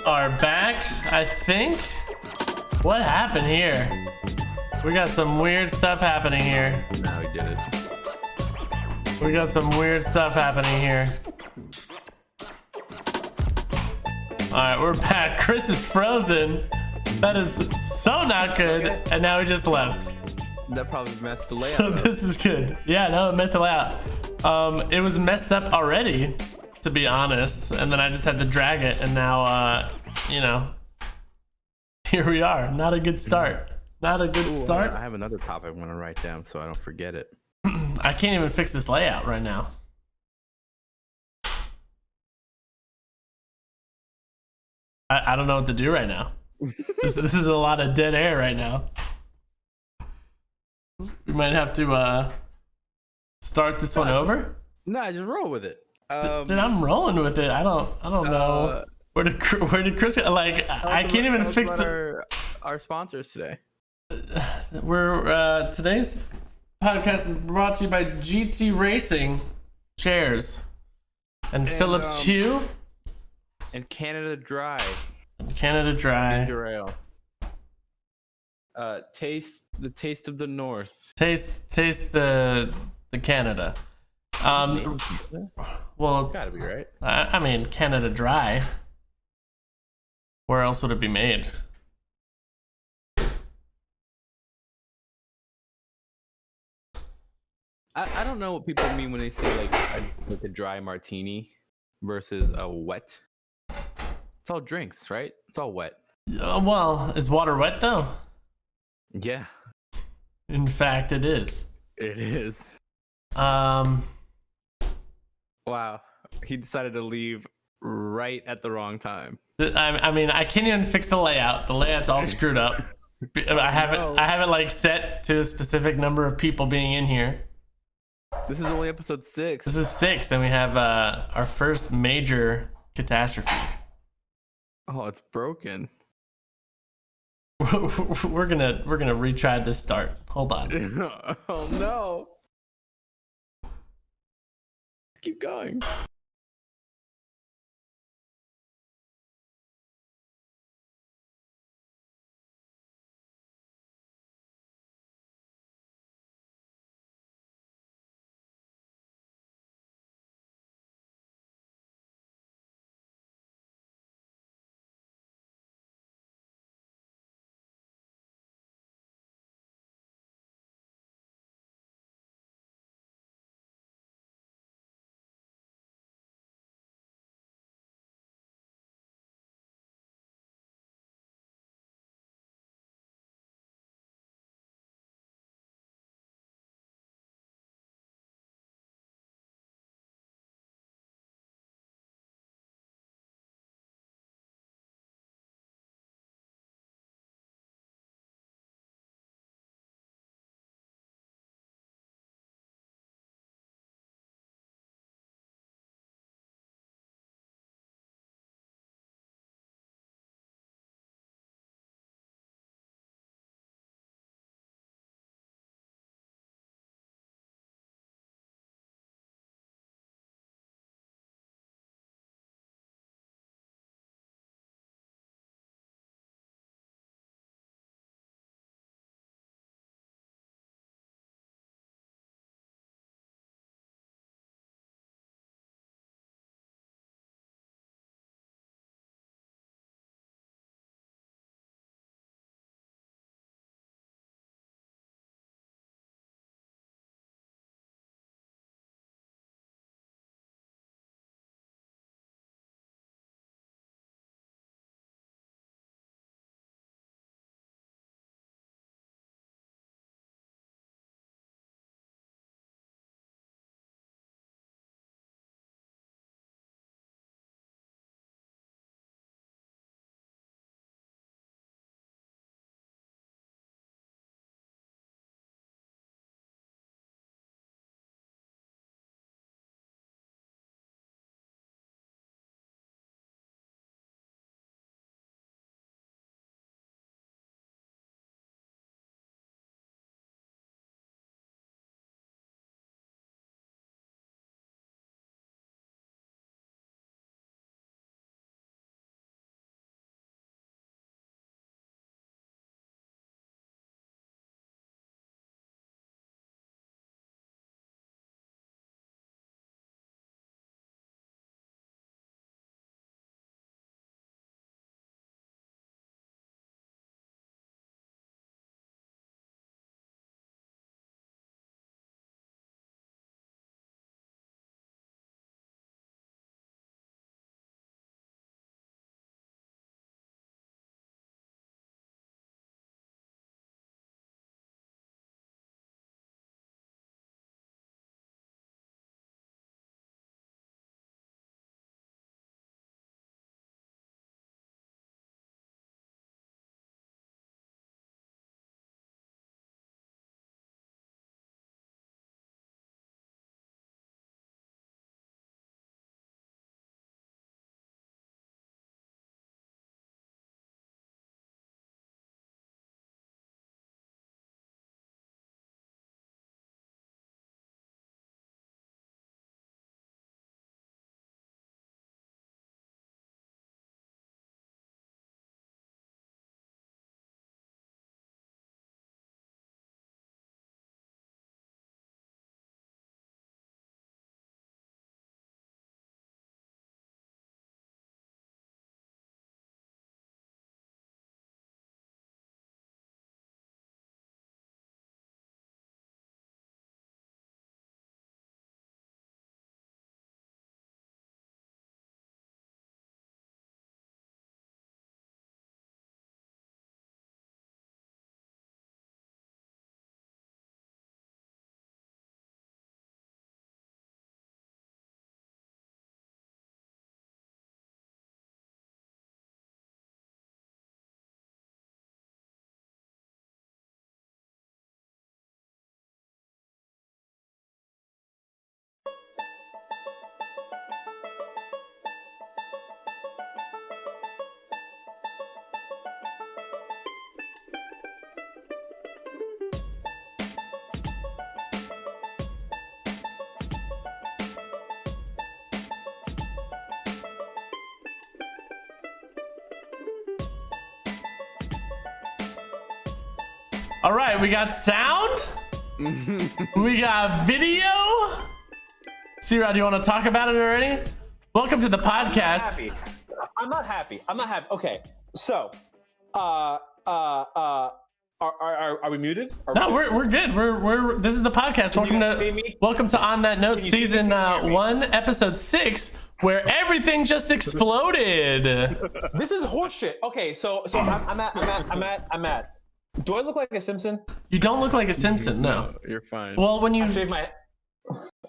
Are back, I think. What happened here? We got some weird stuff happening here. Now we did it. We got some weird stuff happening here. Alright, we're back. Chris is frozen. That is so not good. And now he just left. That probably messed the layout So up. this is good. Yeah, no, it messed the layout. It was messed up already, to be honest. And then I just had to drag it. And now, you know, here we are. Not a good start. Not a good start. I have another topic I want to write down so I don't forget it. I can't even fix this layout right now. I don't know what to do right now. This is a lot of dead air right now. We might have to start this one over. Nah, just roll with it. Dude, I'm rolling with it. I don't know where did Chris go? Like I can't even fix our sponsors today. We're today's podcast is brought to you by GT Racing chairs and Philips Hue and Canada Dry. Canada Dry. Ginger ale. Taste the taste of the North. Taste the Canada. Well, It's gotta be right. I mean Canada Dry. Where else would it be made? I don't know what people mean when they say like a dry martini versus a wet. It's all drinks, right? It's all wet. Well, is water wet though? Yeah, In fact, it is. it is. Um, Wow, he decided to leave right at the wrong time. I mean, I can't even fix the layout. The layout's all screwed up. I have it like set to a specific number of people being in here. This is only episode 6. This is 6, and we have our first major catastrophe. Oh, it's broken. We're gonna retry this start. Hold on. Oh no. Keep going. All right, we got sound. We got video. C-Rod, do you want to talk about it already? Welcome to the podcast. I'm not happy. Okay, so, are we muted? No, we're good. We're this is the podcast. Welcome to On That Note, season 1, episode 6, where everything just exploded. This is horseshit. Okay, so I'm at. Do I look like a Simpson? You don't look like a Simpson. No, you're fine. Well, when you I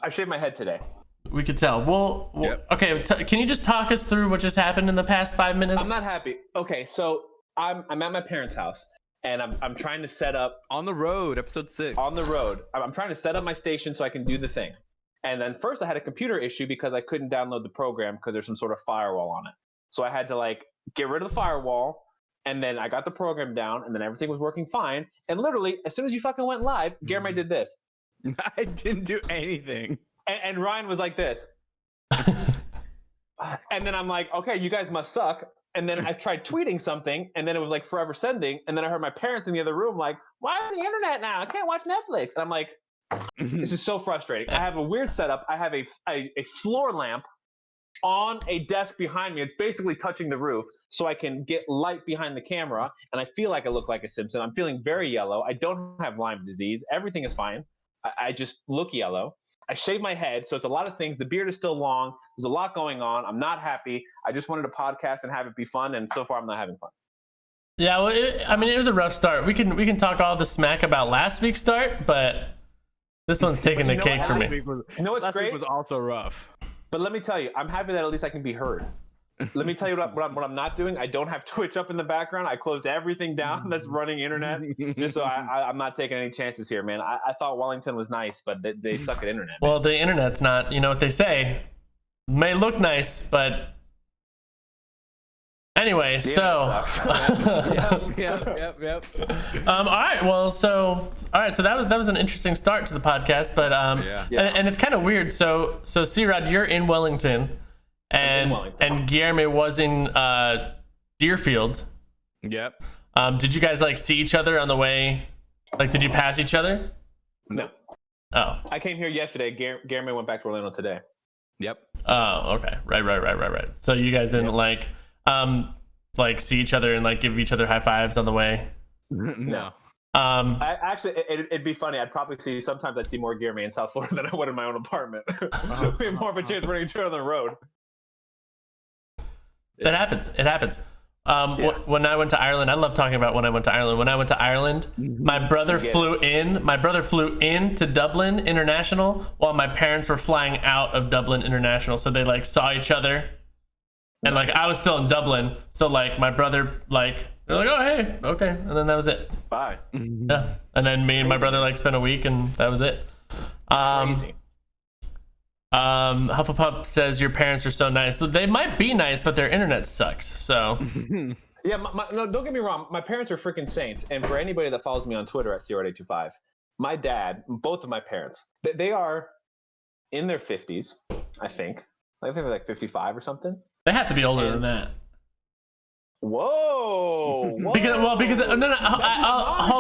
shaved my head today. We could tell. Well, yep. Okay. Can you just talk us through what just happened in the past 5 minutes? I'm not happy. Okay, so I'm at my parents' house, and I'm trying to set up On the Road, episode 6. On the Road. I'm trying to set up my station so I can do the thing. And then first I had a computer issue because I couldn't download the program because there's some sort of firewall on it. So I had to get rid of the firewall, and then I got the program down, and then everything was working fine. And literally, as soon as you fucking went live, Guilherme did this. I didn't do anything. And Ryan was like this. And then I'm like, okay, you guys must suck. And then I tried tweeting something, and then it was like forever sending. And then I heard my parents in the other room like, why is the internet now? I can't watch Netflix. And I'm like, this is so frustrating. I have a weird setup. I have a floor lamp on a desk behind me. It's basically touching the roof so I can get light behind the camera. And I feel like I look like a Simpson. I'm feeling very yellow. I don't have Lyme disease. Everything is fine. I just look yellow. I shaved my head, so it's a lot of things. The beard is still long. There's a lot going on. I'm not happy. I just wanted to podcast and have it be fun, and so far I'm not having fun. Yeah, well, it was a rough start. We can talk all the smack about last week's start, but this one's taking the cake for me. What's great? Week was also rough. But let me tell you, I'm happy that at least I can be heard. Let me tell you what I'm not doing. I don't have Twitch up in the background. I closed everything down that's running internet, just so I'm not taking any chances here, man. I thought Wellington was nice, but they suck at internet. Well, the internet's not. You know what they say? May look nice, but anyway. So. Yep. All right. Well, so that was an interesting start to the podcast, but and it's kind of weird. So C-Rod, you're in Wellington. And Guilherme was in Deerfield. Yep. Did you guys see each other on the way? Did you pass each other? No. Oh. I came here yesterday. Guilherme went back to Orlando today. Yep. Oh, okay. Right. So you guys didn't see each other and give each other high fives on the way? No. It'd be funny. Sometimes I'd see more Guilherme in South Florida than I would in my own apartment. So we have more of a chance of running each other on the road. It happens. When I went to Ireland, I love talking about when I went to Ireland. When I went to Ireland, my brother flew in to Dublin International while my parents were flying out of Dublin International. So they saw each other, and I was still in Dublin. So my brother they're oh hey, okay, and then that was it. Bye. Yeah, and then me and my brother spent a week, and that was it. Crazy. Hufflepuff says your parents are so nice. So they might be nice, but their internet sucks. So yeah, no, don't get me wrong. My parents are freaking saints, and for anybody that follows me on Twitter at CR825, my dad, both of my parents, they are in their 50s, I think. I think they're 55 or something. They have to be older than that. Whoa. Because hold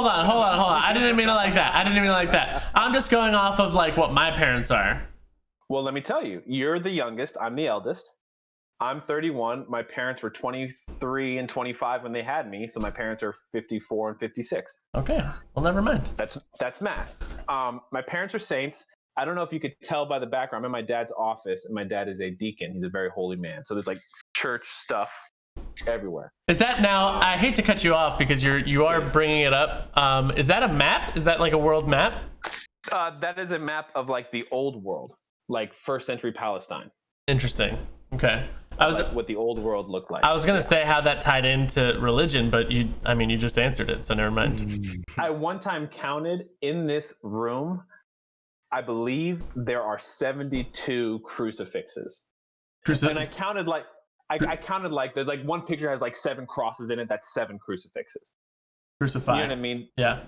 on. I didn't mean it like that. I'm just going off of what my parents are. Well, let me tell you, you're the youngest. I'm the eldest. I'm 31. My parents were 23 and 25 when they had me, so my parents are 54 and 56. Okay, well, never mind. That's math. My parents are saints. I don't know if you could tell by the background. I'm in my dad's office, and my dad is a deacon. He's a very holy man. So there's church stuff everywhere. Is that now? I hate to cut you off because you are bringing it up. Is that a map? Is that a world map? That is a map of the old world. First century Palestine. Interesting. Okay. What the old world looked like. I was gonna say how that tied into religion, but you just answered it, so never mind. I one time counted in this room, I believe there are 72 crucifixes. And I counted I counted there's one picture has 7 crosses in it. That's 7 crucifixes. Crucify. You know what I mean? Yeah.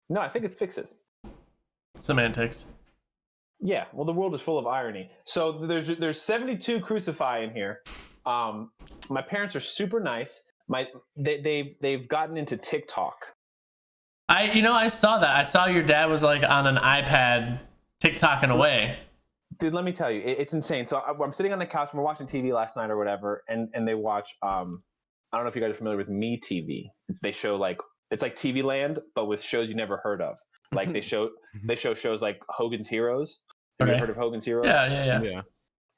No, I think it's fixes. Semantics. Yeah, well, the world is full of irony. So there's 72 crucify in here. My parents are super nice. They've gotten into TikTok, I saw that. I saw your dad was like on an iPad TikToking away. Dude, let me tell you, it's insane. So I'm sitting on the couch and we're watching TV last night or whatever, and they watch. I don't know if you guys are familiar with Me TV. They show like it's like TV Land, but with shows you never heard of. Like they show shows like Hogan's Heroes. Have you Okay. ever heard of Hogan's Heroes? Yeah.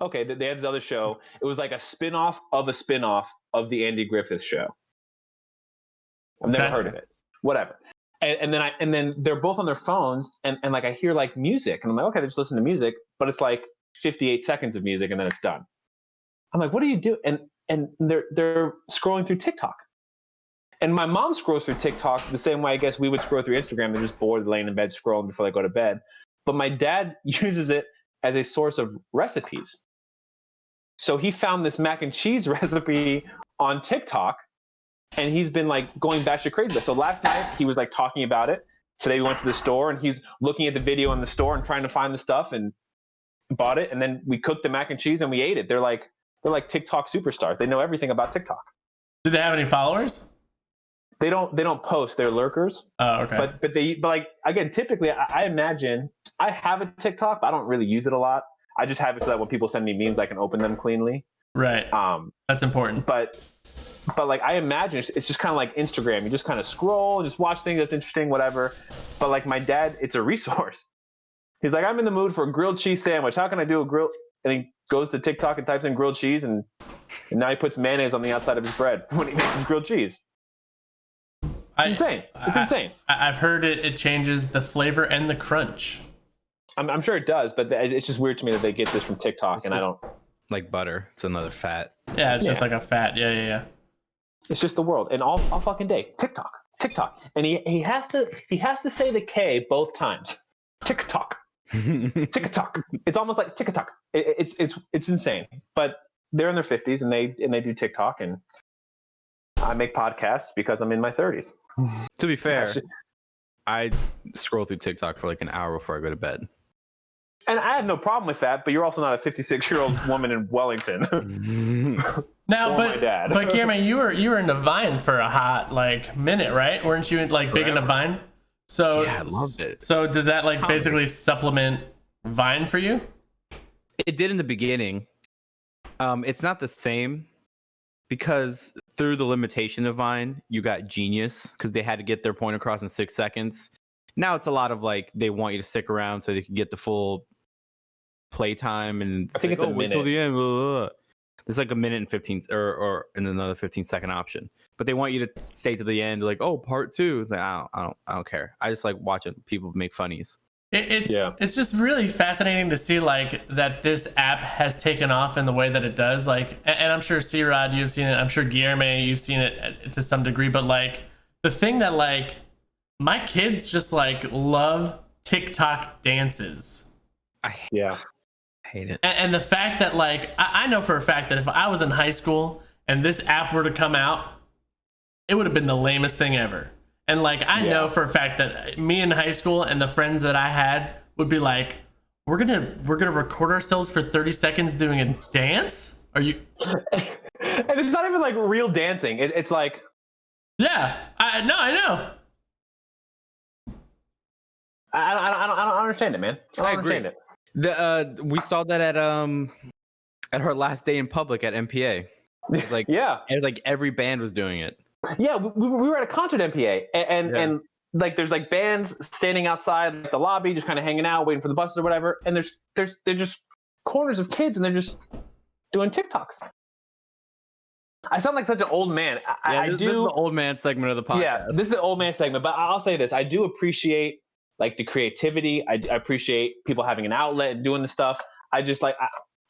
Okay, they had this other show. It was like a spin-off of a spin-off of the Andy Griffith Show. I've never heard of it. Whatever. And then they're both on their phones, and like I hear like music, and I'm like, okay, they just listen to music, but it's like 58 seconds of music, and then it's done. I'm like, what do you do? And they're scrolling through TikTok. And my mom scrolls through TikTok the same way I guess we would scroll through Instagram. They're just bored, laying in bed scrolling before they go to bed. But my dad uses it as a source of recipes. So he found this mac and cheese recipe on TikTok, and he's been like going batshit crazy. So last night he was like talking about it. Today we went to the store, and he's looking at the video in the store and trying to find the stuff, and bought it. And then we cooked the mac and cheese and we ate it. They're like TikTok superstars. They know everything about TikTok. Do they have any followers? They don't post. They're lurkers. Oh, okay. But like again, typically I imagine I have a TikTok, but I don't really use it a lot. I just have it so that when people send me memes, I can open them cleanly. Right. That's important. But like I imagine it's just kind of like Instagram. You just kind of scroll, just watch things that's interesting, whatever. But like my dad, it's a resource. He's like, I'm in the mood for a grilled cheese sandwich. How can I do a grilled? And he goes to TikTok and types in grilled cheese, and now he puts mayonnaise on the outside of his bread when he makes his grilled cheese. It's insane. It's insane. I've heard it changes the flavor and the crunch. I'm sure it does, but it's just weird to me that they get this from TikTok, and I don't. Like butter. It's another fat. Yeah, it's just like a fat. Yeah. It's just the world, and all fucking day TikTok, and he has to say the K both times. TikTok. TikTok. It's almost like TikTok. It's insane. But they're in their 50s, and they do TikTok, and I make podcasts because I'm in my 30s. To be fair, I scroll through TikTok for like an hour before I go to bed. And I have no problem with that, but you're also not a 56-year-old woman in Wellington. Now, my dad. but Guilherme, you were into Vine for a hot like minute, right? Weren't you like big into Vine? So yeah, I loved it. So does that like basically supplement Vine for you? It did in the beginning. It's not the same because through the limitation of Vine, you got Genius because they had to get their point across in 6 seconds. Now it's a lot of like they want you to stick around so they can get the full playtime, and I think like, it's a wait minute till the end. Blah, blah, blah. There's like a minute and 15 or another 15-second option, but they want you to stay to the end. Like, oh, part 2. It's like I don't care. I just like watching people make funnies. It's just really fascinating to see like that this app has taken off in the way that it does. Like, and I'm sure C-Rod, you've seen it. I'm sure Guilherme, you've seen it to some degree. But like the thing that like my kids just like love TikTok dances. I hate it. And the fact that like I know for a fact that if I was in high school and this app were to come out, it would have been the lamest thing ever. And like I know for a fact that me in high school and the friends that I had would be like, we're gonna record ourselves for 30 seconds doing a dance. Are you? And it's not even like real dancing. It's like I know. I don't understand it, man. I don't understand it. We saw that at her last day in public at MPA. It was like it was like every band was doing it. Yeah, we were at a concert at MPA, and like there's like bands standing outside like the lobby, just kind of hanging out, waiting for the buses or whatever. And they're just corners of kids, and they're just doing TikToks. I sound like such an old man. This is the old man segment of the podcast. Yeah, this is the old man segment. But I'll say this: I do appreciate like the creativity. I appreciate people having an outlet and doing the stuff. I just like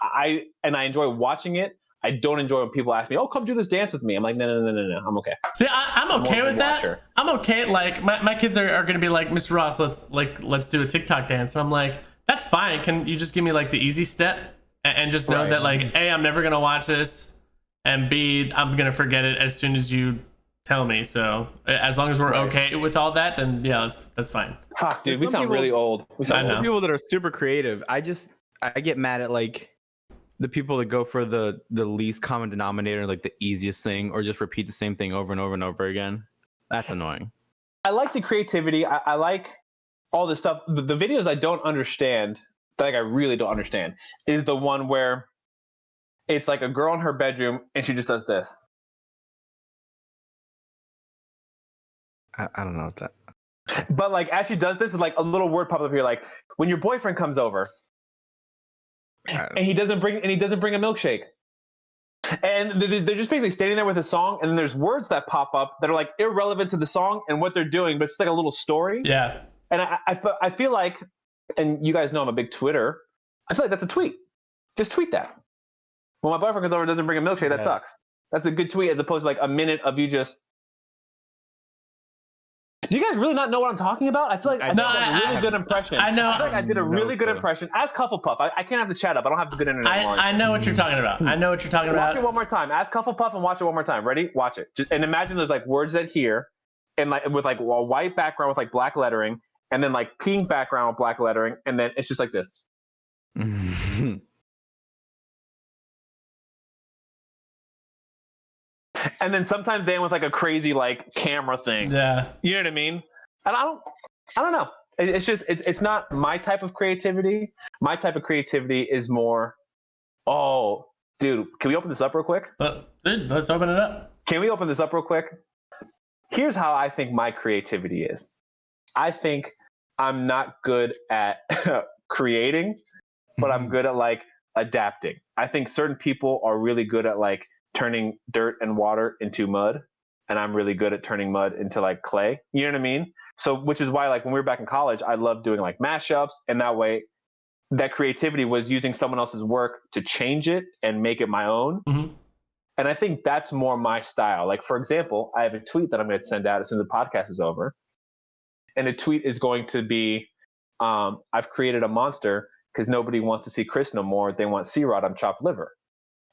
I enjoy watching it. I don't enjoy when people ask me, "Oh, come do this dance with me." I'm like, no, I'm okay. See, I'm okay with that. Watcher. I'm okay. Like my kids are gonna be like, Mr. Ross, let's do a TikTok dance, and I'm like, that's fine. Can you just give me like the easy step and just know that like, A, I'm never gonna watch this, and B, I'm gonna forget it as soon as you tell me. So as long as we're okay with all that, then yeah, that's fine. Fuck, dude, we sound really old. We sound some people that are super creative. I get mad at like the people that go for the least common denominator, like the easiest thing, or just repeat the same thing over and over and over again. That's annoying. I like the creativity. I like all this stuff. The videos I don't understand, like I really don't understand, is the one where it's like a girl in her bedroom and she just does this. I don't know what that. But like as she does this, it's like a little word pops up here, like when your boyfriend comes over and he doesn't bring a milkshake. And they're just basically standing there with a song, and then there's words that pop up that are like irrelevant to the song and what they're doing, but it's like a little story. Yeah. And I feel like, and you guys know I'm a big Twitter. I feel like that's a tweet. Just tweet that. When my boyfriend comes over and doesn't bring a milkshake, that sucks. That's a good tweet as opposed to like a minute of you just. Do you guys really not know what I'm talking about? I feel like I did a really good impression. I know. I feel like I did a really good impression. Ask Hufflepuff. I can't have the chat up. I don't have the good internet. I know what you're talking about. I know what you're talking about. Watch it one more time. Ask Hufflepuff and watch it one more time. Ready? Watch it. Just and imagine there's like words that here, and like with like a white background with like black lettering, and then like pink background with black lettering, and then it's just like this. And then sometimes they end with like a crazy like camera thing. Yeah. You know what I mean? And I don't know. It's just it's not my type of creativity. My type of creativity is more. Oh, dude, can we open this up real quick? Dude, let's open it up. Can we open this up real quick? Here's how I think my creativity is. I think I'm not good at creating, but I'm good at like adapting. I think certain people are really good at like turning dirt and water into mud, and I'm really good at turning mud into like clay. You know what I mean? So which is why like when we were back in college, I loved doing like mashups, and that way that creativity was using someone else's work to change it and make it my own. Mm-hmm. And I think that's more my style. Like for example, I have a tweet that I'm going to send out as soon as the podcast is over. And the tweet is going to be, I've created a monster because nobody wants to see Chris no more. They want C-Rod on chopped liver.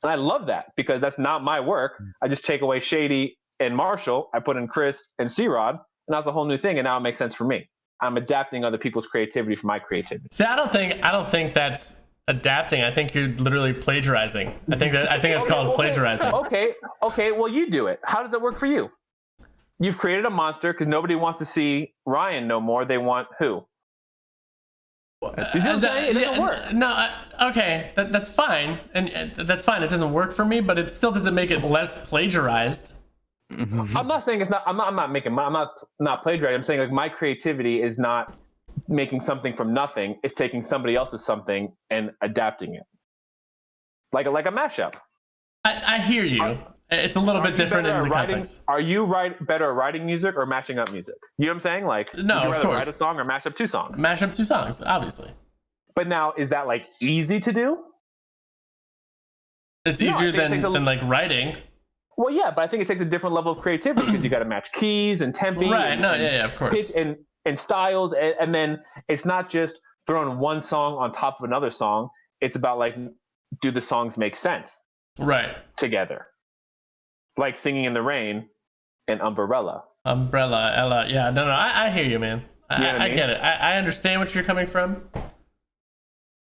And I love that because that's not my work. I just take away Shady and Marshall. I put in Chris and C-Rod, and that's a whole new thing. And now it makes sense for me. I'm adapting other people's creativity for my creativity. See, I don't think that's adapting. I think you're literally plagiarizing. I think that's called plagiarizing. Okay. Well, you do it. How does it work for you? You've created a monster because nobody wants to see Ryan no more. They want who? You see what I'm saying? It doesn't work. No, okay, that's fine, and that's fine. It doesn't work for me, but it still doesn't make it less plagiarized. I'm not saying it's not. I'm not plagiarizing. I'm saying like my creativity is not making something from nothing. It's taking somebody else's something and adapting it, like a mashup. I hear you. It's a little bit different in the context. Are you better at writing music or mashing up music? You know what I'm saying? Like, no, would you rather of course. write a song or mash up two songs? Mash up two songs, obviously. But now, is that like easy to do? It's easier than like writing. Well, yeah, but I think it takes a different level of creativity because you got to match keys and tempi. Right. And, yeah, of course. Pitch and styles, and then it's not just throwing one song on top of another song. It's about like, do the songs make sense? Right. Together. Like Singing in the Rain and Umbrella. Ella. Yeah, no, I hear you, man. I get it. I understand what you're coming from.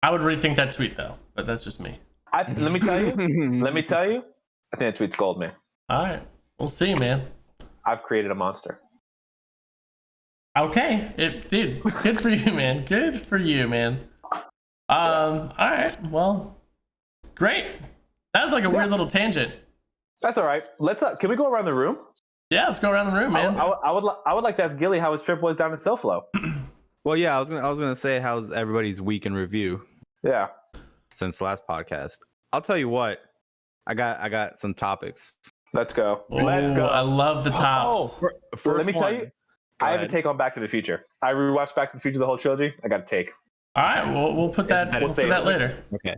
I would rethink that tweet, though, but that's just me. Let me tell you. I think that tweet's gold, man. All right. We'll see, man. I've created a monster. Okay. Dude, good for you, man. Good for you, man. All right. Well, great. That was like a weird little tangent. That's all right. Can we go around the room? Yeah, let's go around the room, man. I would like to ask Gilly how his trip was down in SoFlo. Well, yeah, I was gonna say how's everybody's week in review. Yeah. Since last podcast, I'll tell you what. I got some topics. Let's go. Let's go. I love the tops. Let me tell you, I have a take on Back to the Future. I rewatched Back to the Future, the whole trilogy. I got a take. All right, we'll put that. We'll put that later. Okay.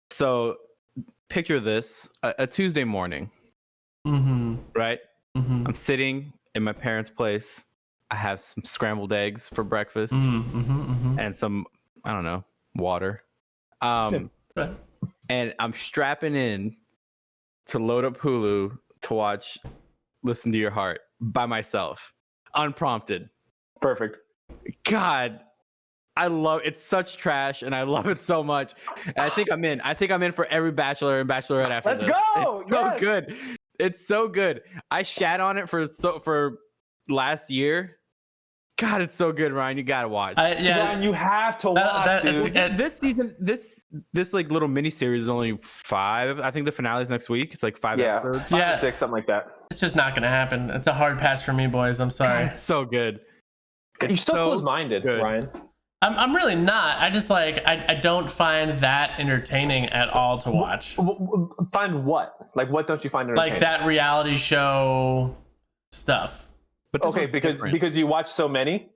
So picture this: a Tuesday morning. Mm-hmm. Right. Mm-hmm. I'm sitting in my parents' place. I have some scrambled eggs for breakfast and some, I don't know, water. And I'm strapping in to load up Hulu to watch Listen to Your Heart by myself, unprompted. Perfect. God, I love it's such trash, and I love it so much. And I think I'm in for every Bachelor and Bachelorette after Let's this. go. It's so good. It's so good. I shat on it for last year. God, it's so good, Ryan. You gotta watch. Ryan, you have to watch, dude. This season, this like little mini series is only 5. I think the finale is next week. It's like 5 episodes. 5 or 6, something like that. It's just not gonna happen. It's a hard pass for me, boys. I'm sorry. God, it's so good. You're so close-minded, Ryan. I'm really not. I just I don't find that entertaining at all to watch. Find what? Like, what don't you find entertaining? Like that reality show stuff. But because you watch so many.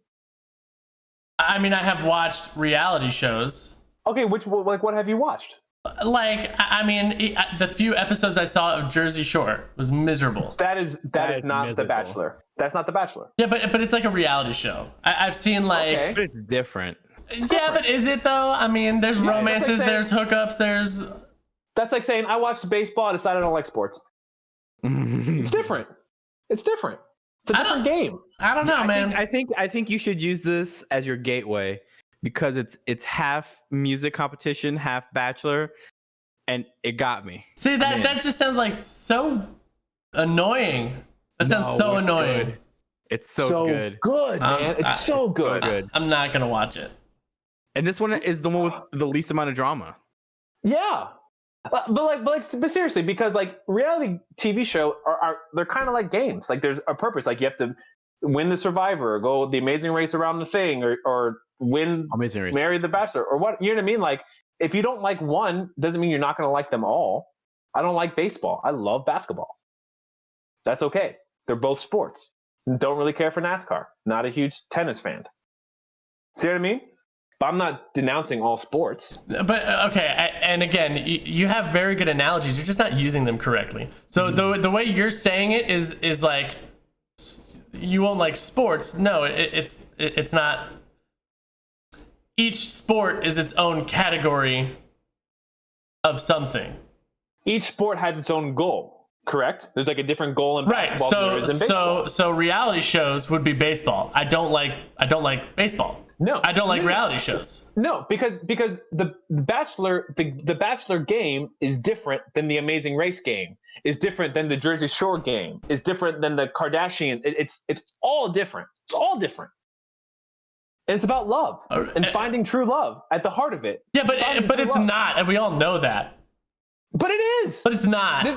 I mean, I have watched reality shows. Okay, what have you watched? Like, I mean, the few episodes I saw of Jersey Shore was miserable. That is not miserable. The Bachelor. That's not The Bachelor. Yeah, but it's like a reality show. I've seen like. Okay. But it's different. Yeah, but is it though? I mean, there's romances, there's hookups, there's. That's like saying I watched baseball. I decided I don't like sports. It's different. It's different. It's a different game. I don't know, man. I think you should use this as your gateway because it's half music competition, half Bachelor, and it got me. See, that just sounds like so annoying. That sounds so annoying. Good. It's so good. Good, man. It's so good. So good. I'm not gonna watch it. And this one is the one with the least amount of drama. Yeah. But seriously, because like reality TV show they're kind of like games. Like there's a purpose. Like you have to win the Survivor, or go the Amazing Race around the thing, or win Amazing Race, marry the Bachelor, or what. You know what I mean? Like if you don't like one, doesn't mean you're not going to like them all. I don't like baseball. I love basketball. That's okay. They're both sports. Don't really care for NASCAR. Not a huge tennis fan. See what I mean? But I'm not denouncing all sports. But okay, and again, you have very good analogies. You're just not using them correctly. So the way you're saying it is like you won't like sports. No, it's not. Each sport is its own category of something. Each sport has its own goal. Correct? There's like a different goal in basketball than there is in baseball. So reality shows would be baseball. I don't like baseball. No, I don't like reality shows. No, because the Bachelor game is different than the Amazing Race game. Is different than the Jersey Shore game. Is different than the Kardashian. It's all different. It's all different. And it's about love and finding true love at the heart of it. Yeah, but it's not, and we all know that. But it is. But it's not.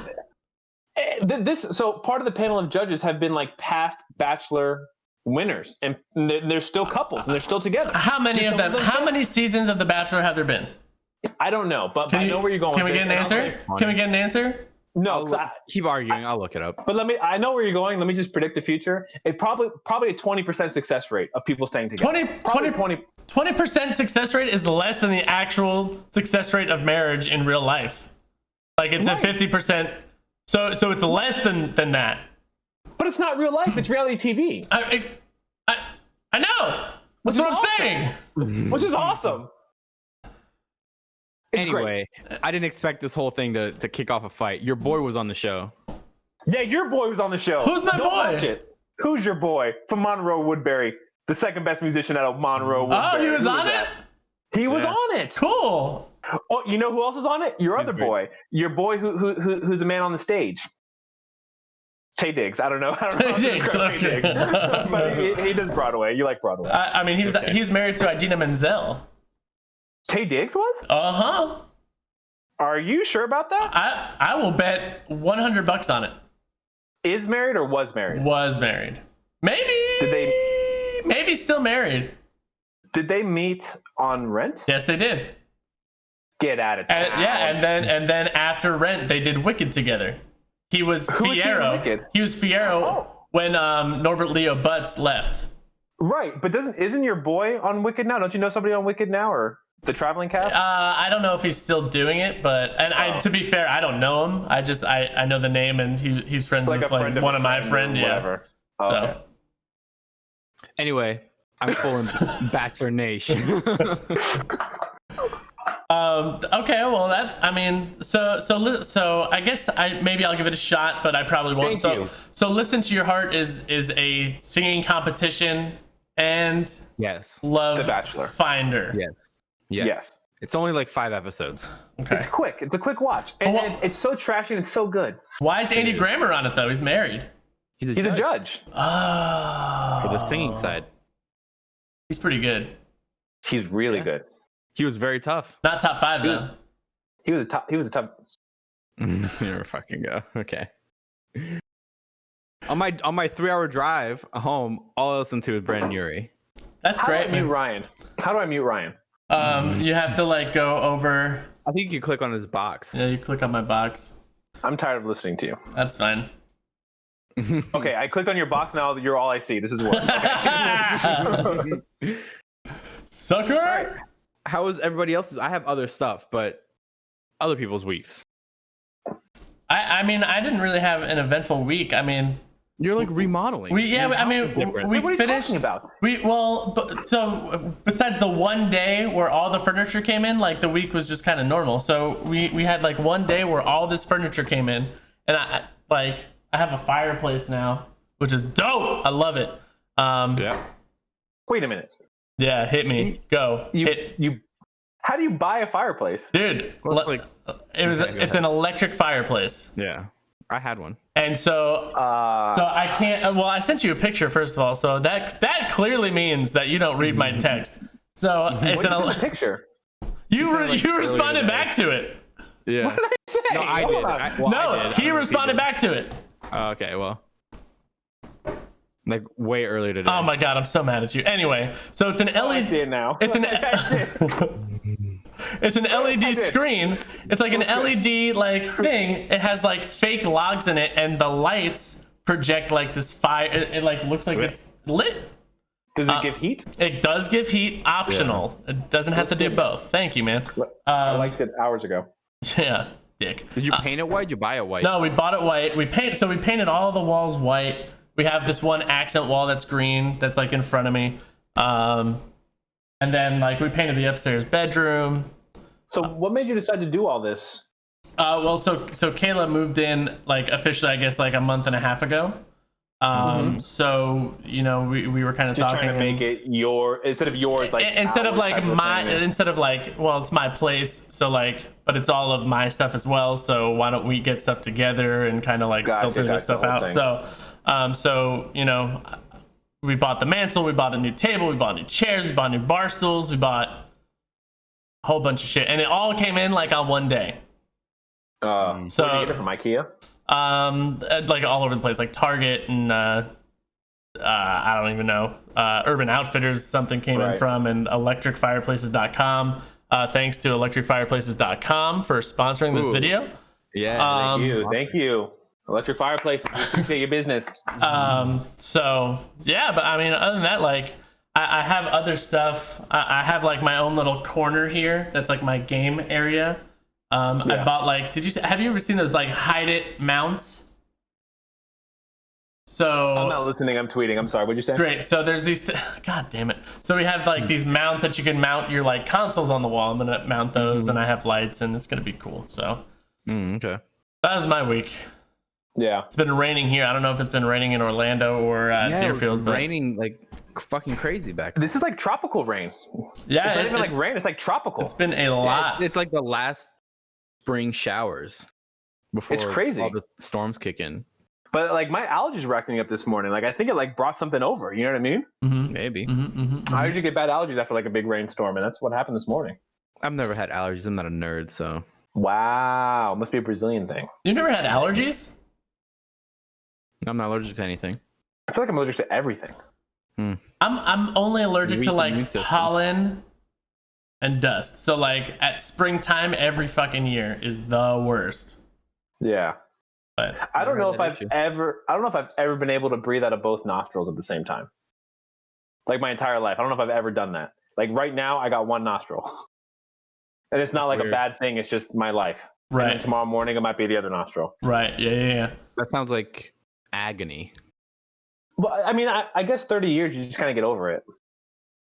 So part of the panel of judges have been like past Bachelor winners, and there's still couples and they're still together. How many of them? How many seasons of The Bachelor have there been? I don't know, but I know where you're going. Can we get an answer? Can we get an answer? No, keep arguing. I'll look it up. But I know where you're going. Let me just predict the future. It probably a 20% success rate of people staying together. 20% success rate is less than the actual success rate of marriage in real life. Like it's a 50%. So it's less than that. But it's not real life. It's reality TV. I know. That's what I'm saying. Which is awesome. It's anyway, great. I didn't expect this whole thing to kick off a fight. Your boy was on the show. Yeah, your boy was on the show. Who's my Don't boy? Watch it. Who's your boy? From Monroe Woodbury, the second best musician out of Monroe Woodbury. Oh, he was on it? He was on it. Cool. Oh, you know who else was on it? Your other boy. Your boy who's a man on the stage. Tay Diggs. I don't know. Tay Diggs. Okay. But he does Broadway. You like Broadway. I mean, he was married to Idina Menzel. Tay Diggs was? Uh-huh. Are you sure about that? I will bet $100 on it. Is married or was married? Was married. Maybe still married. Did they meet on Rent? Yes, they did. Get out of town. And then after Rent, they did Wicked together. He was Fiyero. He was Fiyero when Norbert Leo Butz left. Right, but isn't your boy on Wicked now? Don't you know somebody on Wicked now, or the traveling cast? I don't know if he's still doing it, but to be fair, I don't know him. I know the name, and he's friends with like one of my friends. Yeah. Oh, so. Okay. Anyway, I'm full in Bachelor Nation. Okay, well so I guess maybe I'll give it a shot, but I probably won't. Thank you. So Listen to Your Heart is a singing competition and Yes. Love The Bachelor Finder. Yes. It's only like 5 episodes. Okay. It's quick. It's a quick watch, and it's so trashy and it's so good. Why is Andy Grammer on it though? He's married. He's a judge. Oh. For the singing side. He's pretty good. He's really good. He was very tough. Not top 5 though. He was a tough. You're fucking go. Okay. On my 3-hour drive home, all I listen to is Brandon Urie. That's How great, do I mute man. Ryan? How do I mute Ryan? You have to like go over. I think you click on his box. Yeah, you click on my box. I'm tired of listening to you. That's fine. Okay, I clicked on your box now. You're all I see. This is what. Okay. Sucker. Right. How is everybody else's? I have other stuff, but other people's weeks. I mean, I didn't really have an eventful week. I mean, You're like remodeling. we Your house is we different. What are you finished. talking about? So besides the one day where all the furniture came in, like the week was just kind of normal. So we had like one day where all this furniture came in, and I have a fireplace now, which is dope. I love it. Yeah. Wait a minute. Yeah, hit me. Go. You. How do you buy a fireplace? Dude, Well, like- it's an electric fireplace. Yeah. I had one. And so I can't. Well, I sent you a picture first of all, so that clearly means that you don't read my text. So it's What is the picture? you like you earlier responded today. back to it. Yeah. What did I say? No, I Hold did. on. No, he responded back to it. Oh, okay, well. Like way earlier today. Oh my god, I'm so mad at you. Anyway, so it's an Oh, I see LED. it now. It's an I see it. it's an LED did. screen. It's like an Looks good. LED like thing. It has like fake logs in it, and the lights project like this fire. It like looks like it's lit. Does it give heat? It does give heat, optional. It doesn't have to do both. Thank you, man. I liked it hours ago. Yeah, dick. Did you paint it white? Did you buy it white? No, we bought it white. We painted all the walls white. We have this one accent wall that's green that's like in front of me. And then like we painted the upstairs bedroom. So what made you decide to do all this? Well, so Kayla moved in like officially, I guess, like a month and a half ago. So you know, we were kind of Just talking trying to make it your instead of yours, like instead of ours like type of my thing. instead of like, well, it's my place, so like, but it's all of my stuff as well. So why don't we get stuff together and kind of like filter this stuff the whole out? thing. So you know, we bought the mantle, we bought a new table, we bought new chairs, we bought new bar stools, we bought a whole bunch of shit, and it all came in like on one day. Where did you get it from? IKEA? Like all over the place, like Target and I don't even know, Urban Outfitters something came in Right. from, and electricfireplaces.com. Thanks to electricfireplaces.com for sponsoring this Ooh. video. Yeah. Thank you. Electric fireplace. Appreciate your business. So yeah, but I mean, other than that, like I have other stuff. I have like my own little corner here that's like my game area. I bought like, have you ever seen those like hide it mounts? So I'm not listening. I'm tweeting. I'm sorry. What'd you say? great. So there's these. God damn it. So we have like these mounts that you can mount your like consoles on the wall. I'm gonna mount those, and I have lights, and it's gonna be cool. So Okay. that was my week. Yeah. It's been raining here. I don't know if it's been raining in Orlando or Deerfield. It was But raining like fucking crazy back. This is like tropical rain. yeah, It's not even like rain. It's like tropical. it's been a lot. It's like the last spring showers before It's crazy. all the storms kick in. But like my allergies were acting up this morning. Like I think it like brought something over. You know what I mean? Mhm, Maybe. mhm, mhm, mhm. I usually get bad allergies after like a big rainstorm, and that's what happened this morning. I've never had allergies. I'm not a nerd, so Wow, must be a Brazilian thing. You never had allergies? I'm not allergic to anything. I feel like I'm allergic to everything. I'm only allergic Weak to immune like system. pollen and dust. So like at springtime every fucking year is the worst. Yeah. But I don't Never know had if that I've issue. ever been able to breathe out of both nostrils at the same time. Like my entire life. I don't know if I've ever done that. Like right now I got one nostril. And it's not like Weird. a bad thing, it's just my life. And then right, tomorrow morning it might be the other nostril. right, yeah. That sounds like agony. Well, I mean, I guess 30 years you just kind of get over it.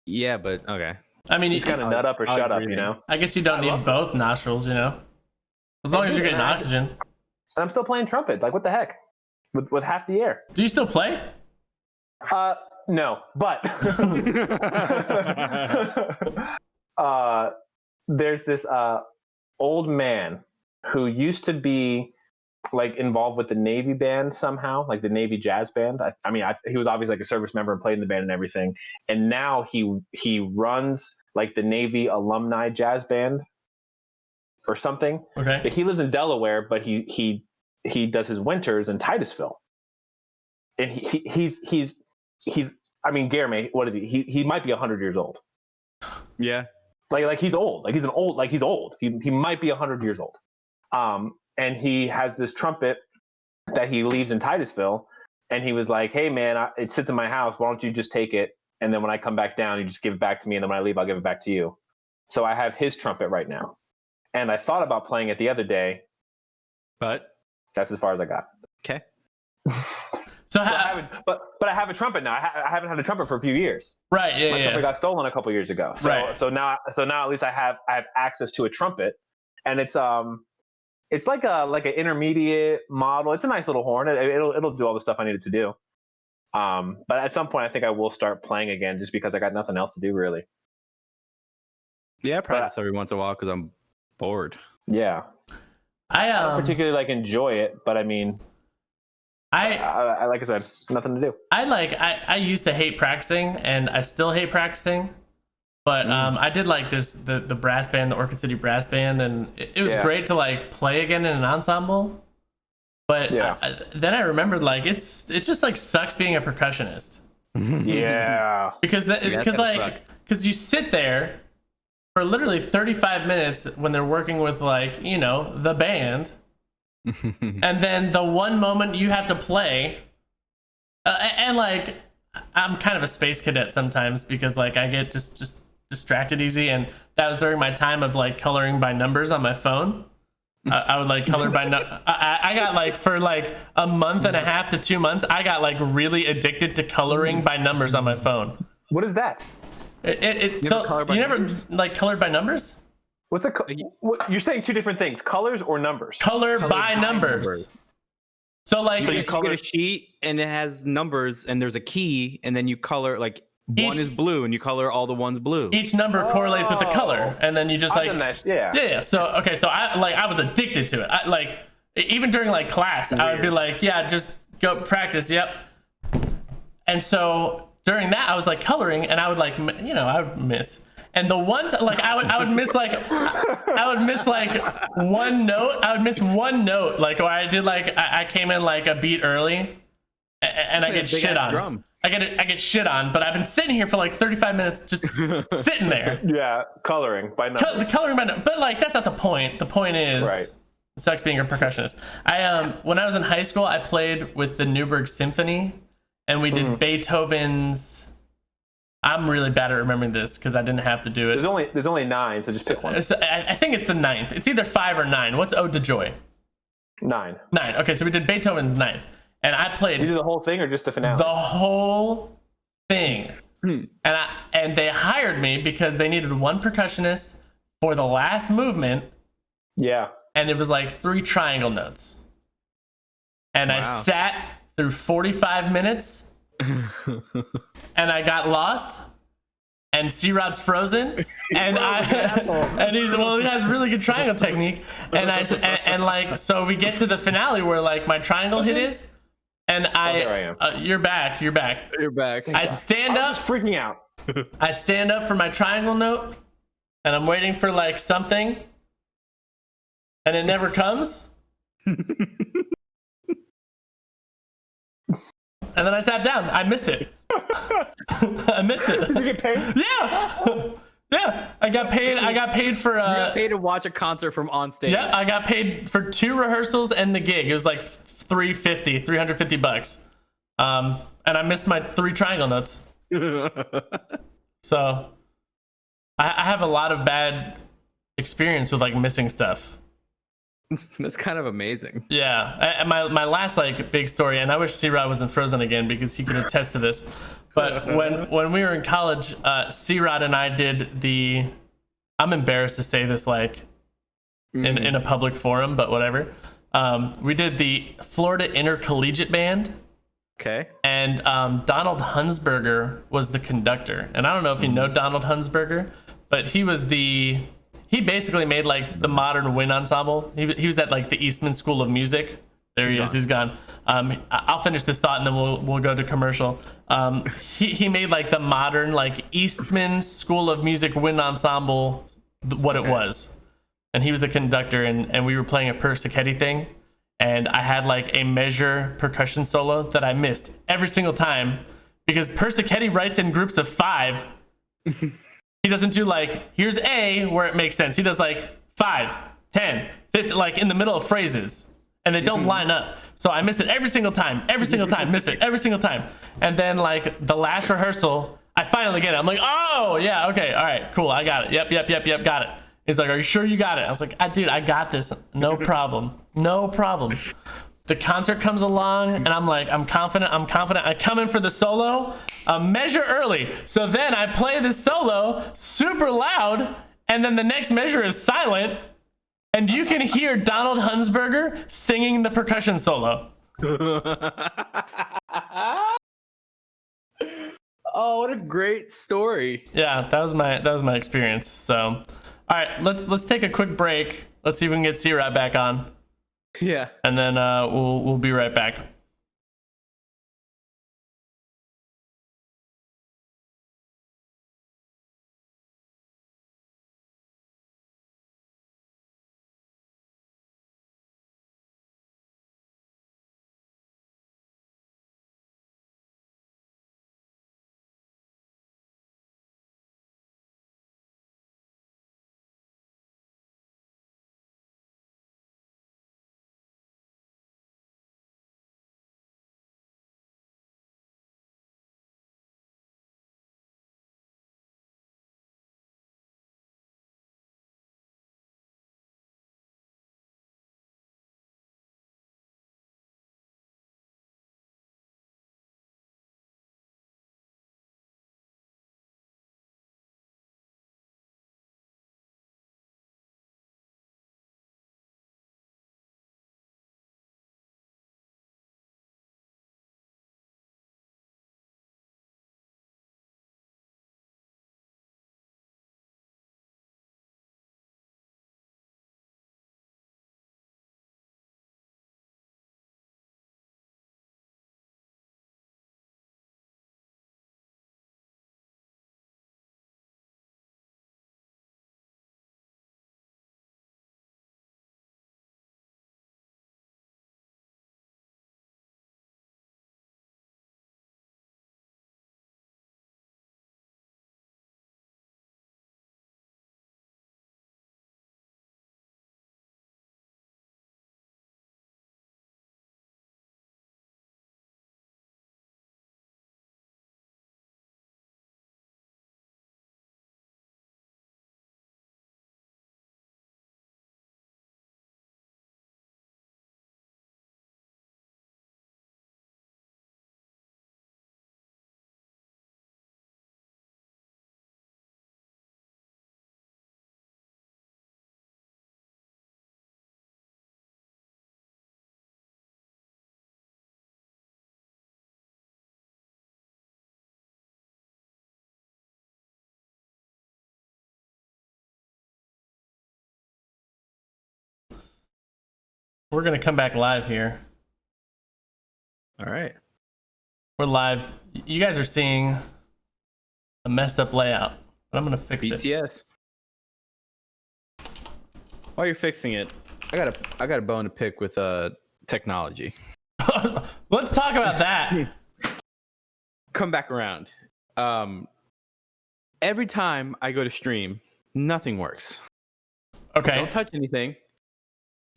Yeah, but okay. I mean, You just kind of nut up or I like shut up, breathing. you know? I guess you don't I love need both nostrils, you know, as long as you're getting oxygen. And I'm still playing trumpet. Like what the heck? With half the air. Do you still play? No, but there's this old man who used to be like involved with the Navy band somehow, like the Navy jazz band. He was obviously like a service member and played in the band and everything. And now he runs like the Navy alumni jazz band or something. Okay. But he lives in Delaware, but he does his winters in Titusville. And he's I mean, Guilherme, what is he? He might be 100 years old. Yeah. Like he's old. Like he's old. He might be 100 years old. And he has this trumpet that he leaves in Titusville. And he was like, hey man, it sits in my house. Why don't you just take it? And then when I come back down, you just give it back to me. And then when I leave, I'll give it back to you. So I have his trumpet right now. And I thought about playing it the other day. But that's as far as I got. Okay. So I haven't, but I have a trumpet now. I haven't had a trumpet for a few years. Right. Yeah. My yeah. trumpet got stolen a couple years ago. So Right. so now at least I have access to a trumpet, and it's like an intermediate model. It's a nice little horn. It'll do all the stuff I need it to do. But at some point I think I will start playing again, just because I got nothing else to do really. Yeah, I practice every once in a while because I'm bored. Yeah. I don't particularly like enjoy it, but I mean, I like I said, nothing to do. I used to hate practicing, and I still hate practicing. But I did like the brass band, the Orchid City Brass Band, and it was great to like play again in an ensemble. But then I remembered like it's just like sucks being a percussionist. Yeah. Because you sit there for literally 35 minutes when they're working with like, you know, the band. And then the one moment you have to play and like I'm kind of a space cadet sometimes because like I get just distracted easy, and that was during my time of like coloring by numbers on my phone. I would like color by I got like for like a month and a half to 2 months I got like really addicted to coloring by numbers on my phone. What is that? It's so you never like colored by numbers? What's you're saying two different things, colors or numbers? Color by numbers. So like you get a sheet and it has numbers and there's a key, and then you color like one is blue and you color all the ones blue. Each number correlates with the color, and then you just like yeah. So okay, so I was addicted to it. I like even during like class, I would be like, yeah, just go practice. Yep. And so during that, I was like coloring, and I would like I would miss. And the one like I would miss like one note. I would miss one note, like where I did like I came in like a beat early, and I get shit on. Drum. I get shit on, but I've been sitting here for like 35 minutes just sitting there. Yeah, coloring by numbers. Coloring by numbers. But like that's not the point. The point is it sucks being a percussionist. When I was in high school, I played with the Newburgh Symphony, and we did Beethoven's. I'm really bad at remembering this because I didn't have to do it. There's only 9, so just pick one. I think it's the 9th. It's either 5 or 9. What's Ode to Joy? 9. 9. Okay, so we did Beethoven's 9th. And I played. Did you do the whole thing or just the finale? The whole thing. And they hired me because they needed one percussionist for the last movement. Yeah. And it was like 3 triangle notes. And I sat through 45 minutes. And I got lost. And C-Rod's frozen, and he has really good triangle technique, and like so we get to the finale where like my triangle hit is. And there I am. You're back. I stand up. I'm just freaking out. I stand up for my triangle note, and I'm waiting for like something, and it never comes. And then I sat down. I missed it. I missed it. Did you get paid? Yeah. Yeah. I got paid for. You got paid to watch a concert from on stage. Yeah, I got paid for 2 rehearsals and the gig. It was like $350. And I missed my 3 triangle notes. So I have a lot of bad experience with like missing stuff. That's kind of amazing. Yeah. And my last like big story, and I wish C-Rod was in Frozen again because he could attest to this. But when we were in college, C-Rod and I did the, I'm embarrassed to say this like in a public forum, but whatever. We did the Florida Intercollegiate Band. Okay. And Donald Hunsberger was the conductor. And I don't know if you know Donald Hunsberger, but he was the he basically made like the modern wind ensemble. He was at like the Eastman School of Music. There he is. He's gone. I'll finish this thought and then we'll go to commercial. He made like the modern like Eastman School of Music wind ensemble, what it was, and he was the conductor, and we were playing a Persichetti thing, and I had like a measure percussion solo that I missed every single time because Persichetti writes in groups of 5. He doesn't do like here's A where it makes sense. He does like 5, 10, 50, like in the middle of phrases. And they don't line up. So I missed it every single time, missed it every single time. And then like the last rehearsal, I finally get it. I'm like, oh yeah, okay, all right, cool, I got it. Yep, got it. He's like, are you sure you got it? I was like, dude, I got this, no problem. The concert comes along and I'm like, I'm confident. I come in for the solo, a measure early. So then I play the solo super loud and then the next measure is silent. And you can hear Donald Hunsberger singing the percussion solo. Oh, what a great story. Yeah, that was my experience. So, all right, let's take a quick break. Let's see if we can get C-Rat back on. Yeah. And then we'll be right back. We're gonna come back live here. All right. We're live. You guys are seeing a messed up layout, but I'm gonna fix it. BTS. While you're fixing it, I got a bone to pick with technology. Let's talk about that. Come back around. Every time I go to stream, nothing works. Okay. Don't touch anything.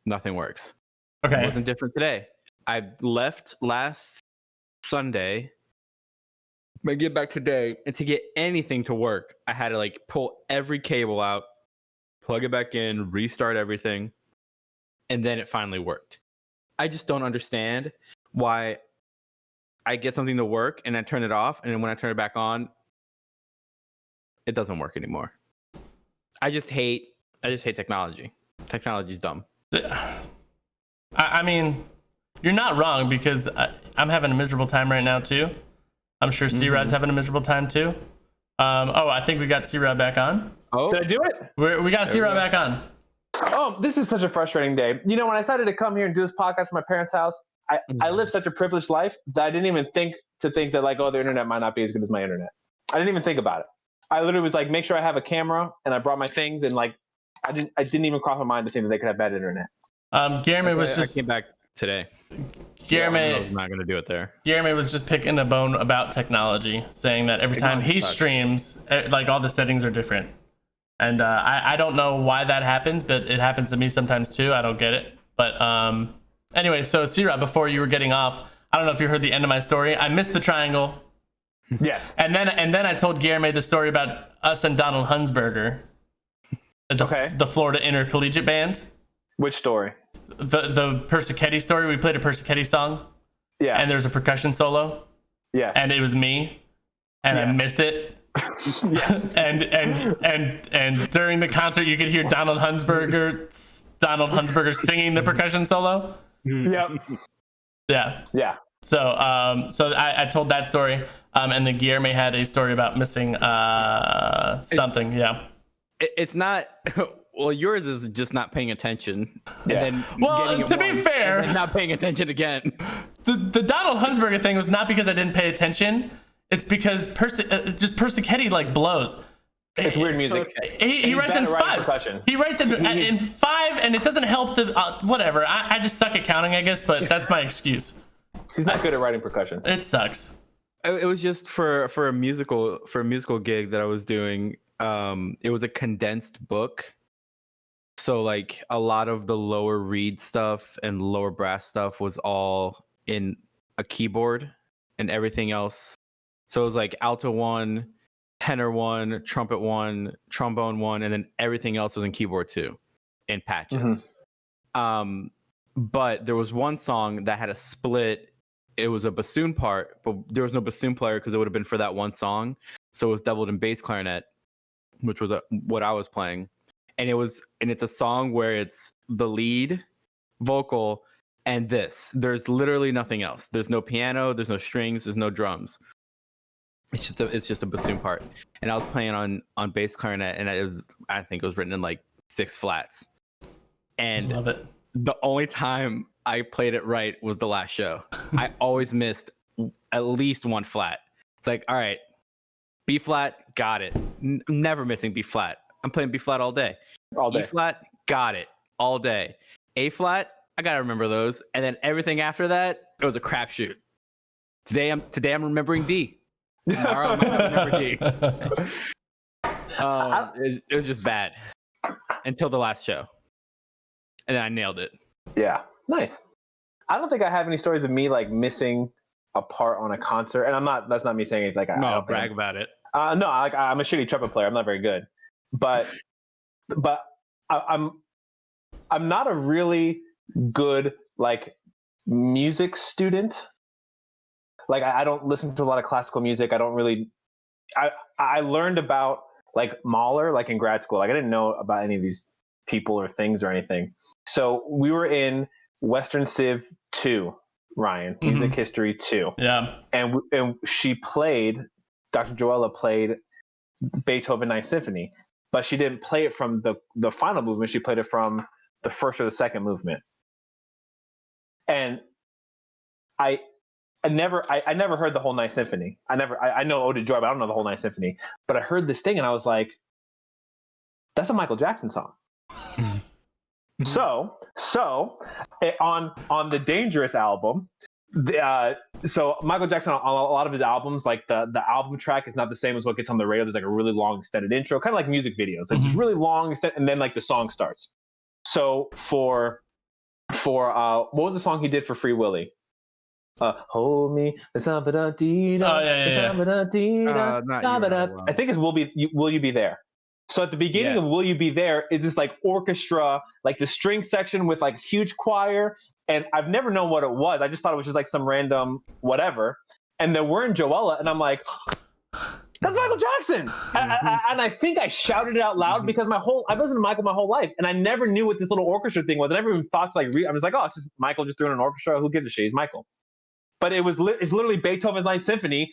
Nothing works. Okay. It wasn't different today. I left last Sunday. I get back today, and to get anything to work, I had to like pull every cable out, plug it back in, restart everything, and then it finally worked. I just don't understand why I get something to work and I turn it off, and then when I turn it back on, it doesn't work anymore. I just hate technology. Technology's dumb. I mean, you're not wrong because I'm having a miserable time right now too. I'm sure C-Rad's having a miserable time too. I think we got C-Rad back on. Oh, Did I do it? We got There we Zero go. back on. Oh, this is such a frustrating day. You know, when I decided to come here and do this podcast from my parents' house, I live such a privileged life that I didn't even think that like, oh, the internet might not be as good as my internet. I didn't even think about it. I literally was like, make sure I have a camera, and I brought my things, and like, I didn't even cross my mind to think that they could have bad internet. Guilherme was I just came back today. I was Guilherme not gonna do it there. Guilherme was just picking a bone about technology, saying that every time he streams, like all the settings are different. And I don't know why that happens, but it happens to me sometimes too. I don't get it. But anyway, so Sira, before you were getting off, I don't know if you heard the end of my story. I missed the triangle. Yes. And then I told Guilherme the story about us and Donald Hunsberger, the Florida Intercollegiate Band. Which story? The Persichetti story. We played a Persichetti song. Yeah. And there's a percussion solo. Yes. And it was me. And I missed it. Yes. and during the concert you could hear Donald Hunsberger singing the percussion solo. Yep. Yeah. Yeah. So I told that story, and then Guilherme had a story about missing something. Yeah. It's not. Well, yours is just not paying attention, and then Well, to be fair, and then not paying attention again. The Donald Hunsberger thing was not because I didn't pay attention. It's because just Persichetti like blows. It's weird music. Okay. He writes in fives. Percussion. He writes in five, and it doesn't help the whatever. I just suck at counting, I guess, but that's my excuse. He's not good at writing percussion. It sucks. It was just for a musical gig that I was doing. It was a condensed book, so like a lot of the lower reed stuff and lower brass stuff was all in a keyboard, and everything else. So it was like alto 1, tenor 1, trumpet 1, trombone 1, and then everything else was in keyboard 2 in patches. But there was one song that had a split. It was a bassoon part, but there was no bassoon player because it would have been for that one song. So it was doubled in bass clarinet, which was what I was playing. And it's a song where it's the lead vocal and this. There's literally nothing else. There's no piano, there's no strings, there's no drums. It's just a bassoon part, and I was playing on bass clarinet, and I think it was written in like 6 flats. And Love it. The only time I played it right was the last show. I always missed at least 1 flat. It's like, all right, B flat, got it. Never missing B flat. I'm playing B flat all day. All day. E flat, got it all day. A flat, I gotta remember those, and then everything after that, it was a crapshoot. Today I'm remembering D. Tomorrow I might not remember D. It was just bad until the last show, and then I nailed it. Yeah, nice. I don't think I have any stories of me like missing a part on a concert, and that's not me saying it's like No, brag about it. No, I'm a shitty trumpet player. I'm not very good, but I'm not a really good like music student. Like I don't listen to a lot of classical music. I don't really. I learned about like Mahler like in grad school. Like I didn't know about any of these people or things or anything. So we were in Western Civ 2, Ryan, Music History 2. Yeah. And Dr. Joella played Beethoven Ninth Symphony, but she didn't play it from the final movement. She played it from the first or the second movement. And I never heard the whole Ninth Symphony. I know Ode to Joy, but I don't know the whole Ninth Symphony. But I heard this thing and I was like, that's a Michael Jackson song. So on the Dangerous album, so Michael Jackson on a lot of his albums, like the album track is not the same as what gets on the radio. There's like a really long extended intro, kind of like music videos, like just really long and then like the song starts. So for what was the song he did for Free Willy? Hold me. I think it's Will You Be There. So at the beginning of Will You Be There is this like orchestra, like the string section with like huge choir. And I've never known what it was. I just thought it was just like some random whatever. And then we're in Joella and I'm like, that's Michael Jackson. And I think I shouted it out loud because I've listened to Michael my whole life. And I never knew what this little orchestra thing was. I never even thought to like I was like, oh, it's just Michael just doing an orchestra. Who gives a shit? He's Michael. But it's literally Beethoven's Ninth Symphony.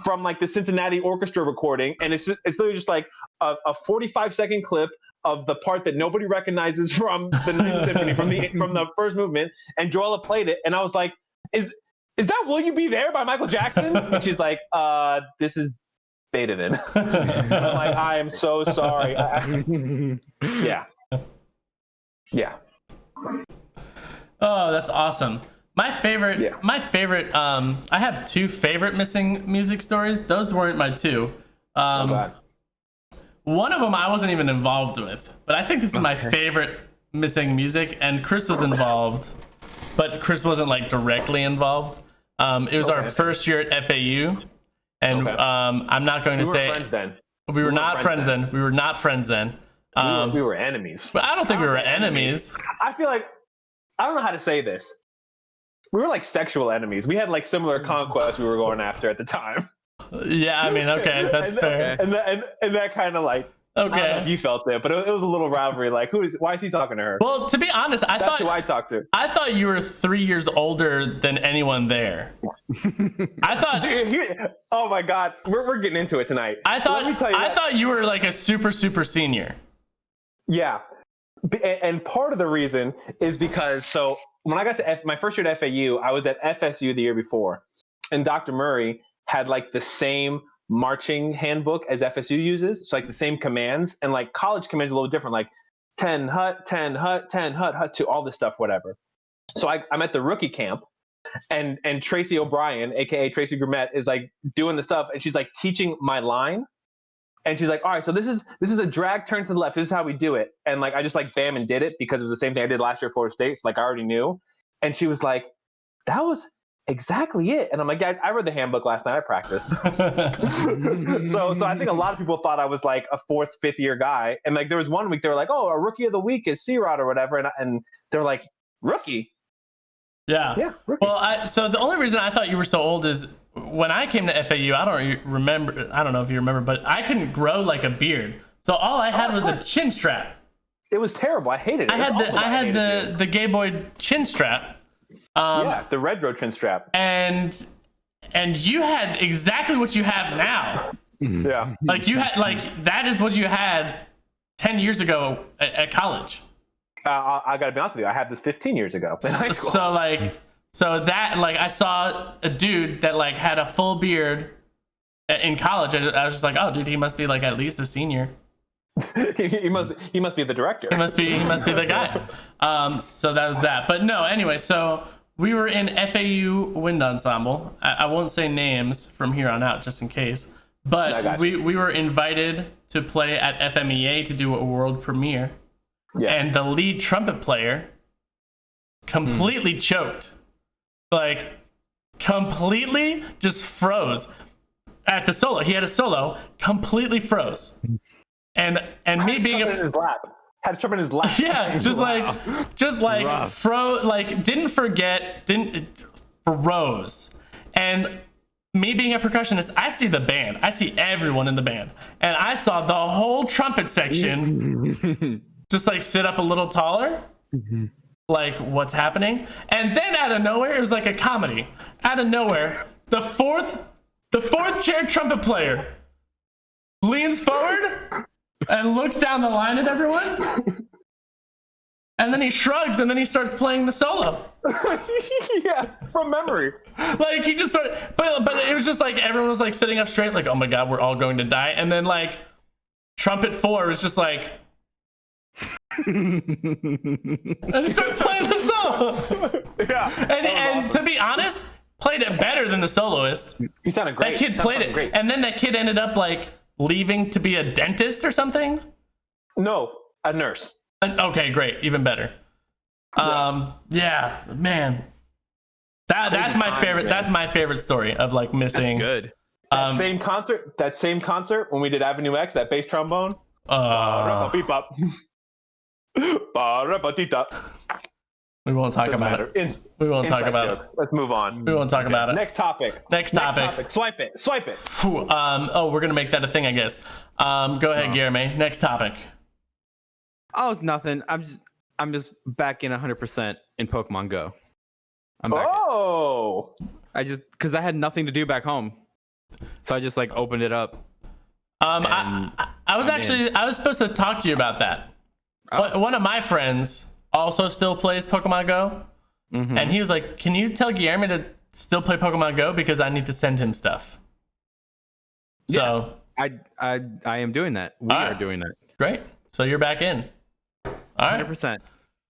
from like the Cincinnati Orchestra recording, and it's literally just like a 45-second clip of the part that nobody recognizes from the Ninth Symphony from the first movement, and Joella played it, and I was like, is that Will You Be There by Michael Jackson? And she's like, this is Beethoven. And I'm like, I am so sorry. Yeah. Oh, that's awesome. My favorite, I have two favorite missing music stories. Those weren't my two. Oh God. One of them I wasn't even involved with, but I think this is my favorite missing music, and Chris was involved, but Chris wasn't like directly involved. It was our first year at FAU, and I'm not going to say we were friends then. We were not friends then. We were not friends then. We were enemies. But I don't think we were enemies. I feel like, I don't know how to say this. We were like sexual enemies. We had like similar conquests we were going after at the time. Yeah, I mean, okay, that's fair. And that kind of like, I don't know if you felt it, but it was a little rivalry. Like, why is he talking to her? Well, to be honest, That's who I talked to. I thought you were 3 years older than anyone there. I thought. Dude, oh my God, we're getting into it tonight. I thought you were like a super senior. Yeah, and part of the reason is because when I got to my first year at FAU, I was at FSU the year before, and Dr. Murray had like the same marching handbook as FSU uses, so like the same commands, and like college commands are a little different, like 10 hut, 10 hut, 10 hut to all this stuff, whatever. So I'm at the rookie camp, and Tracy O'Brien, aka Tracy Grumet, is like doing the stuff, and she's like teaching my line. And she's like, all right, so this is a drag turn to the left. This is how we do it. And like, I just like bam and did it because it was the same thing I did last year at Florida State. So like, I already knew. And she was like, that was exactly it. And I'm like, I read the handbook last night. I practiced. so I think a lot of people thought I was like a 4th, 5th year guy. And like, there was one week they were like, oh, a rookie of the week is C-Rod or whatever. And they're like, rookie? Yeah. Rookie. Well, so the only reason I thought you were so old is when I came to FAU, I don't know if you remember, but I couldn't grow like a beard. So all I had was a chin strap. It was terrible. I hated it. I had the gay boy chin strap. The retro chin strap. And you had exactly what you have now. Yeah. Like you had that is what you had 10 years ago at college. I gotta be honest with you. I had this 15 years ago in high school. So that like I saw a dude that like had a full beard in college. I was just like, oh, dude, he must be like at least a senior. he must be the director. He must be the guy. So that was that. But no, anyway, so we were in FAU Wind Ensemble. I won't say names from here on out just in case. But we were invited to play at FMEA to do a world premiere. Yes. And the lead trumpet player completely choked. Like completely just froze at the solo. He had a solo, completely froze. And me being in his lap. Had a trumpet in his lap. Yeah, just like froze. And me being a percussionist, I see the band. I see everyone in the band. And I saw the whole trumpet section just like sit up a little taller. Like, what's happening? And then out of nowhere, it was like a comedy. Out of nowhere, the fourth chair trumpet player leans forward and looks down the line at everyone. And then he shrugs and then he starts playing the solo. Yeah, from memory. Like he just started, but it was just like everyone was like sitting up straight, like, oh my God, we're all going to die. And then like trumpet 4 was just like, and he starts playing the solo. Yeah. And awesome. To be honest, played it better than the soloist. He sounded great. That kid played it. Great. And then that kid ended up like leaving to be a dentist or something. No, a nurse. Okay, great. Even better. Yeah, man. That's my favorite. Man. That's my favorite story of like missing. That's good. That same concert when we did Avenue X, that bass trombone. We won't talk about it. We won't talk about it. Let's move on. We won't talk about it. Next topic. Swipe it. We're gonna make that a thing, I guess. Go ahead, Guilherme. Next topic. Oh, it's nothing. I'm just back in 100% in Pokemon Go. I'm back. Oh. Because I had nothing to do back home. So I just like opened it up. I was I'm actually I was supposed to talk to you about that. Oh. One of my friends also still plays Pokemon Go, and he was like, "Can you tell Guilherme to still play Pokemon Go because I need to send him stuff." So I am doing that. We All are right. doing that. great. So you're back in. All right. 100%.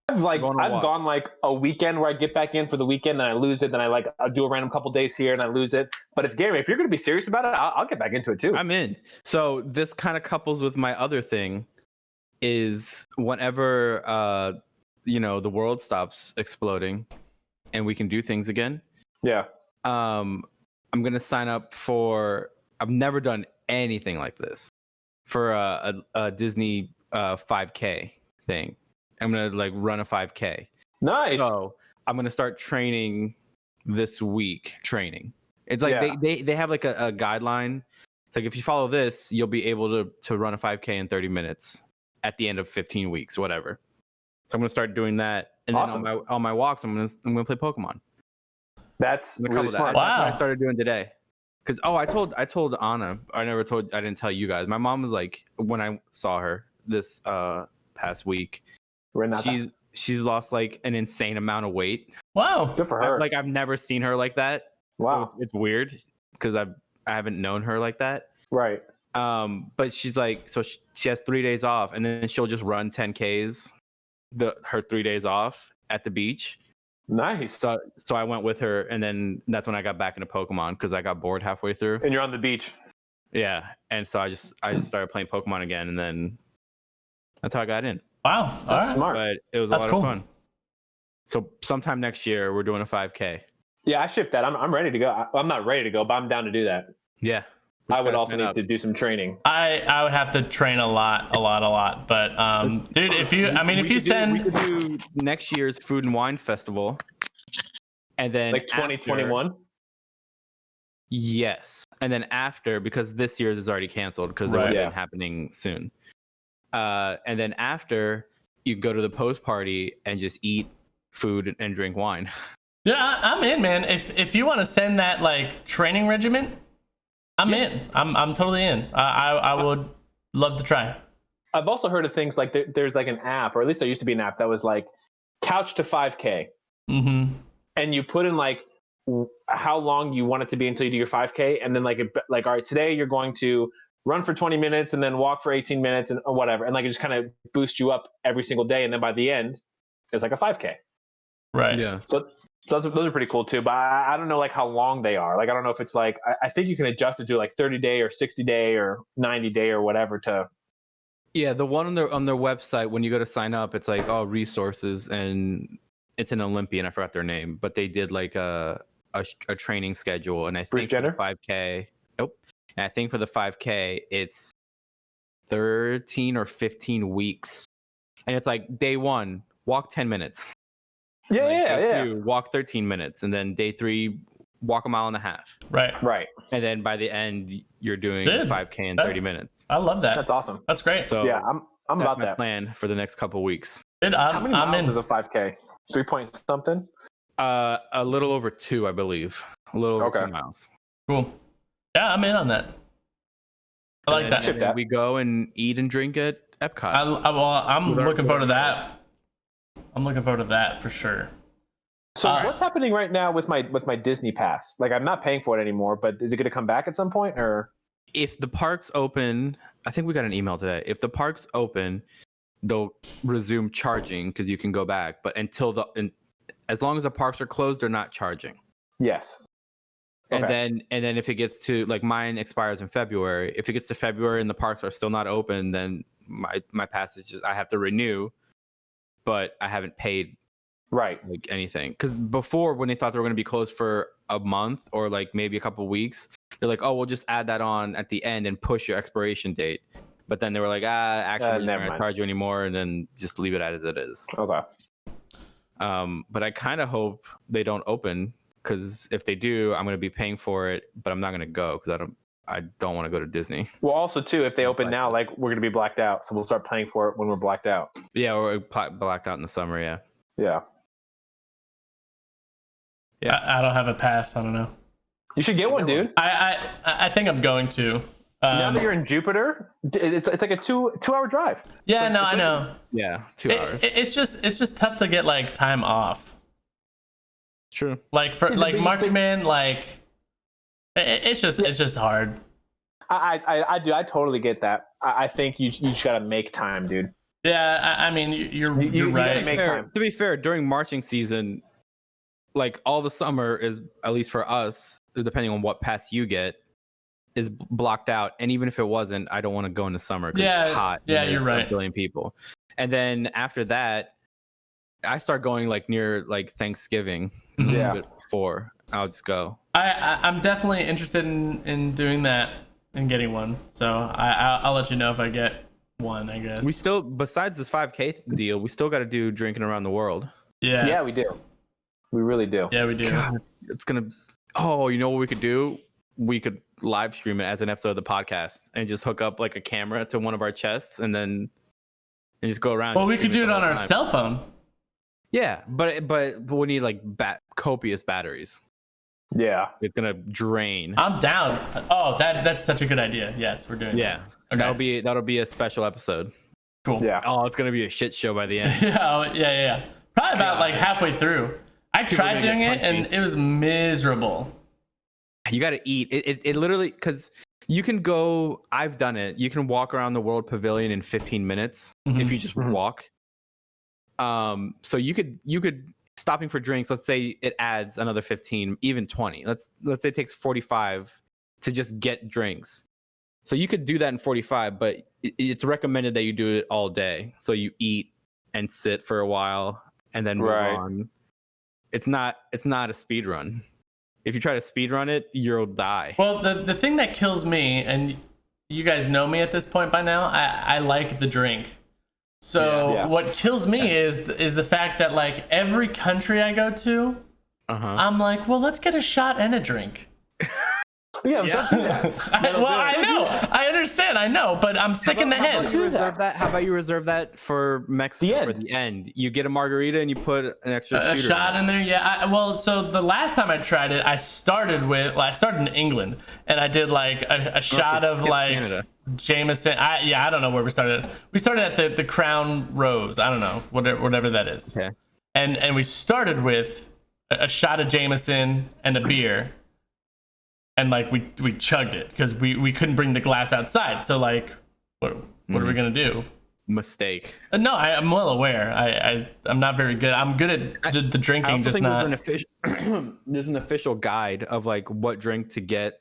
I've Going on walks. gone like a weekend where I get back in for the weekend and I lose it. Then I'll do a random couple days here and I lose it. But if Gary, if you're gonna be serious about it, I'll get back into it too. I'm in. So this kind of couples with my other thing is whenever the world stops exploding and we can do things again. Yeah. I'm gonna sign up for. I've never done anything like this for a Disney 5K thing. I'm gonna like run a 5K. Nice. So I'm gonna start training this week. It's like Yeah. they have like a guideline. It's like if you follow this, you'll be able to run a 5K in 30 minutes at the end of 15 weeks, whatever. So I'm gonna start doing that, and Awesome. then on my walks, I'm gonna play Pokemon. That's really Couple smart. that. That's what Wow. I started doing today. Because I told Anna. I didn't tell you guys. My mom was like, when I saw her this past week, Renata. she's lost like an insane amount of weight. Wow. Good for her. I've never seen her like that. Wow. So it's weird because I haven't known her like that. Right. But she's like, so she has 3 days off, and then she'll just run 10Ks her 3 days off at the beach. Nice. So I went with her, and then that's when I got back into Pokemon because I got bored halfway through. And you're on the beach. Yeah, and so I just started playing Pokemon again, and then that's how I got in. Wow. All That's right. smart. But it was That's a lot cool. of fun. So sometime next year we're doing a 5K. Yeah, I shipped that. I'm ready to go. I'm not ready to go, but I'm down to do that. Yeah, I would also need to do some training. I would have to train a lot. But dude, if you we could do next year's Food and Wine Festival, and then Like 2021. Yes, and then after, because this year's is already canceled because it Right. would have Yeah. been happening soon. And then after, you go to the post party and just eat food and drink wine. Yeah, I'm in, man. If you want to send that like training regimen, I'm in. I'm totally in. I would love to try. I've also heard of things like there's like an app, or at least there used to be an app that was like Couch to 5K, Mm-hmm. and you put in like how long you want it to be until you do your 5K, and then like all right, today you're going to run for 20 minutes and then walk for 18 minutes or whatever, and like it just kind of boosts you up every single day, and then by the end, it's like a 5K. Right. Yeah. So those are pretty cool too, but I don't know like how long they are. Like I don't know if it's like I think you can adjust it to like 30-day or 60-day or 90-day or whatever to. Yeah, the one on their website, when you go to sign up, it's like resources, and it's an Olympian. I forgot their name, but they did like a training schedule, and I Bruce think for Jenner? the 5K. Nope. And I think for the 5K, it's 13 or 15 weeks, and it's like day 1, walk 10 minutes. Yeah, Like, yeah, day yeah. 2, walk 13 minutes, and then day 3, walk a mile and a half. Right. Right. And then by the end, you're doing Dude, 5K in that- 30 minutes. I love that. That's awesome. That's great. So Yeah, I'm that's about my that. plan for the next couple weeks. Dude, How many I'm miles in. is a 5K? 3 point something. A little over 2, I believe. A little over 2 miles. Cool. Yeah, I'm in on that. I like that. And then we go and eat and drink at Epcot. I'm With our- looking forward to with our that. I'm looking forward to that for sure. So All right. what's happening right now with my Disney Pass? Like I'm not paying for it anymore, but is it going to come back at some point or? If the parks open, I think we got an email today. If the parks open, they'll resume charging because you can go back. But as long as the parks are closed, they're not charging. Yes. And Okay. then if it gets to, like, mine expires in February. If it gets to February and the parks are still not open, then my pass is just, I have to renew, but I haven't paid Right. like anything. Because before, when they thought they were going to be closed for a month or like maybe a couple of weeks, they're like, oh, we'll just add that on at the end and push your expiration date. But then they were like, actually, we're just never not going to mind. charge you anymore, and then just leave it as it is. Okay. But I kind of hope they don't open, because if they do, I'm going to be paying for it, but I'm not going to go because I don't want to go to Disney. Well, also too, if they open Like now, this. like we're going to be blacked out, so we'll start paying for it when we're blacked out. Yeah, or blacked out in the summer. Yeah. Yeah. Yeah. I don't have a pass. I don't know. You should get one, dude. I think I'm going to. Now that you're in Jupiter, it's like a 2-hour drive. Yeah, like- no, it's I like- know. Yeah, 2 hours. It's just tough to get like time off. True. Like for like Marching Man, like it's just hard. I do. I totally get that. I think you just gotta make time, dude. Yeah, I mean you're you right. gotta make time. To be fair, during marching season, like all the summer is, at least for us, depending on what pass you get, is blocked out. And even if it wasn't, I don't want to go in the summer because Yeah, it's hot. yeah, and you're there's right. A billion people. And then after that, I start going like near like Thanksgiving. Mhm. Yeah. A bit before I'll just go. I'm definitely interested in doing that and getting one. So I'll let you know if I get one, I guess. We still, besides this 5K deal, we still got to do drinking around the world. Yes. Yeah, we do. We really do. Yeah, we do. God, it's gonna. Oh, you know what we could do? We could live stream it as an episode of the podcast and just hook up like a camera to one of our chests and just go around. Well, and we stream could do it the on whole our time. cell phone. Yeah, but we need like copious batteries. Yeah. It's gonna drain. I'm down. Oh, that's such a good idea. Yes, we're doing Yeah, that. that'll be a special episode. Cool. Yeah. Oh, it's gonna be a shit show by the end. Yeah. Probably about God. like halfway through. I People tried are gonna doing get it and punchy. it was miserable. You got to eat. It literally, because you can go. I've done it. You can walk around the World Pavilion in 15 minutes Mhm. if you just Mhm. walk. So you could stopping for drinks. Let's say it adds another 15, even 20. Let's say it takes 45 to just get drinks. So you could do that in 45, but it's recommended that you do it all day. So you eat and sit for a while and then move Right. on. It's not a speed run. If you try to speed run it, you'll die. Well, the thing that kills me, and you guys know me at this point by now, I like the drink. So Yeah. what kills me is the fact that like every country I go to, Uh-huh. I'm like, well, let's get a shot and a drink. Yeah. Yeah. I know, I understand, I know, but I'm sick in the How about head. you reserve that? How about you reserve that for Mexico for end. the end? You get a margarita and you put an extra A shooter shot in there, yeah. Well, so the last time I tried it, I started in England, and I did like a shot of skipped like Canada. Jameson. I don't know where we started. We started at the Crown Rose. I don't know, whatever that is. Okay. And we started with a shot of Jameson and a beer, and like we chugged it because we couldn't bring the glass outside. So like, what are we gonna do? Mistake. No, I'm well aware. I'm not very good. I'm good at the I drinking, also just think not. there's an official guide of like what drink to get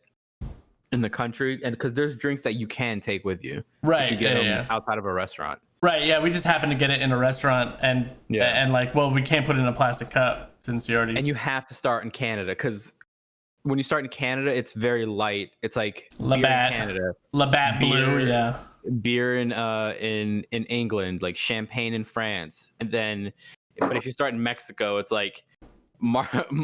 in the country, and because there's drinks that you can take with you Right, if you get yeah, them yeah. outside of a restaurant. Right, yeah, we just happened to get it in a restaurant, and like, well, we can't put it in a plastic cup since you already. And you have to start in Canada because when you start in Canada, it's very light. It's like beer in Labatt. Canada, Labatt Blue, beer. yeah. beer in England, like champagne in France, and then, but if you start in Mexico, it's like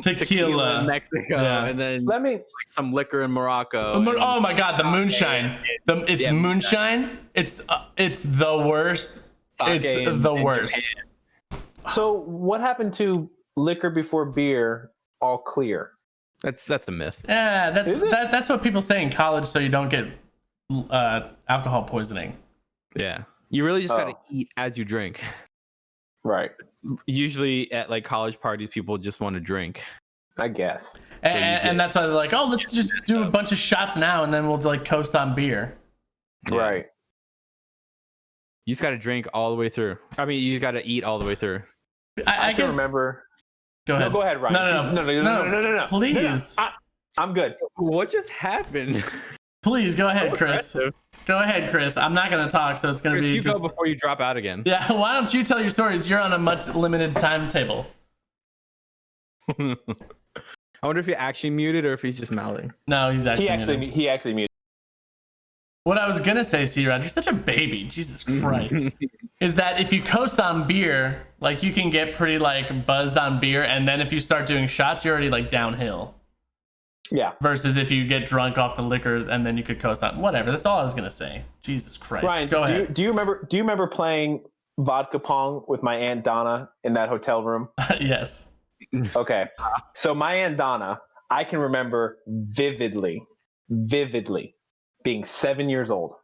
tequila in Mexico, Yeah. and then Let me. like some liquor in Morocco. Oh my God, the moonshine. It's Yeah, moonshine. It's the worst. Sake It's in- the in worst. Japan. So what happened to liquor before beer? All clear. That's a myth. Yeah, Is it? that's what people say in college, so you don't get alcohol poisoning. Yeah, you really just gotta Oh. eat as you drink. Right. Usually at like college parties, people just want to drink. I guess. And, So you get- and that's why they're like, oh, let's just do a bunch of shots now, and then we'll like coast on beer. Yeah. Right. You just gotta drink all the way through. I mean, you just gotta eat all the way through. I I can guess. remember. Go ahead. No, go ahead, Ryan. No. Please. I'm good. What just happened? Please go ahead, Chris. aggressive. Go ahead, Chris. I'm not gonna talk, so it's gonna Chris, be you just. go before you drop out again. Yeah, why don't you tell your stories? You're on a much limited timetable. I wonder if he actually muted or if he's just mouthing. No, he's actually. He actually muted. What I was gonna say, C-Rod, you're such a baby. Jesus Christ. Is that if you coast on beer, like you can get pretty like buzzed on beer, and then if you start doing shots, you're already like downhill. Yeah. Versus if you get drunk off the liquor, and then you could coast on whatever. That's all I was gonna say. Jesus Christ. Ryan, Go ahead. do you remember playing vodka pong with my Aunt Donna in that hotel room? Yes. Okay. So my Aunt Donna, I can remember vividly being 7 years old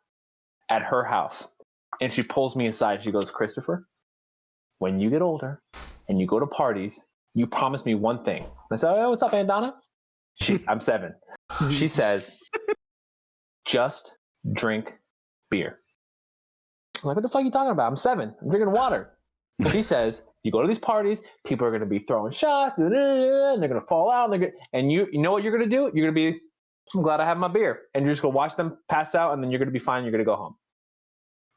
at her house. And she pulls me aside. She goes, Christopher, when you get older and you go to parties, you promise me one thing. I said, oh, what's up, Aunt Donna? I'm 7. She says, just drink beer. I'm like, what the fuck are you talking about? I'm 7. I'm drinking water. She says, you go to these parties, people are going to be throwing shots, and they're going to fall out. And you know what you're going to do? You're going to be, I'm glad I have my beer. And you're just going to watch them pass out, and then you're going to be fine. You're going to go home.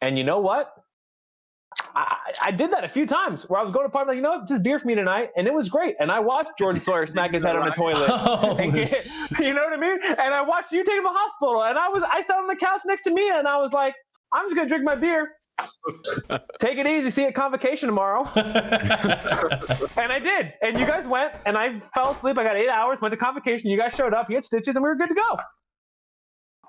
And you know what? I did that a few times where I was going to party, like, you know what, just beer for me tonight. And it was great. And I watched Jordan Sawyer smack his head on the toilet. You know what I mean? And I watched you take him to the hospital. And I sat on the couch next to Mia, and I was like, I'm just going to drink my beer. Take it easy. See you at convocation tomorrow. And I did. And you guys went, and I fell asleep. I got 8 hours, went to convocation. You guys showed up. You had stitches, and we were good to go.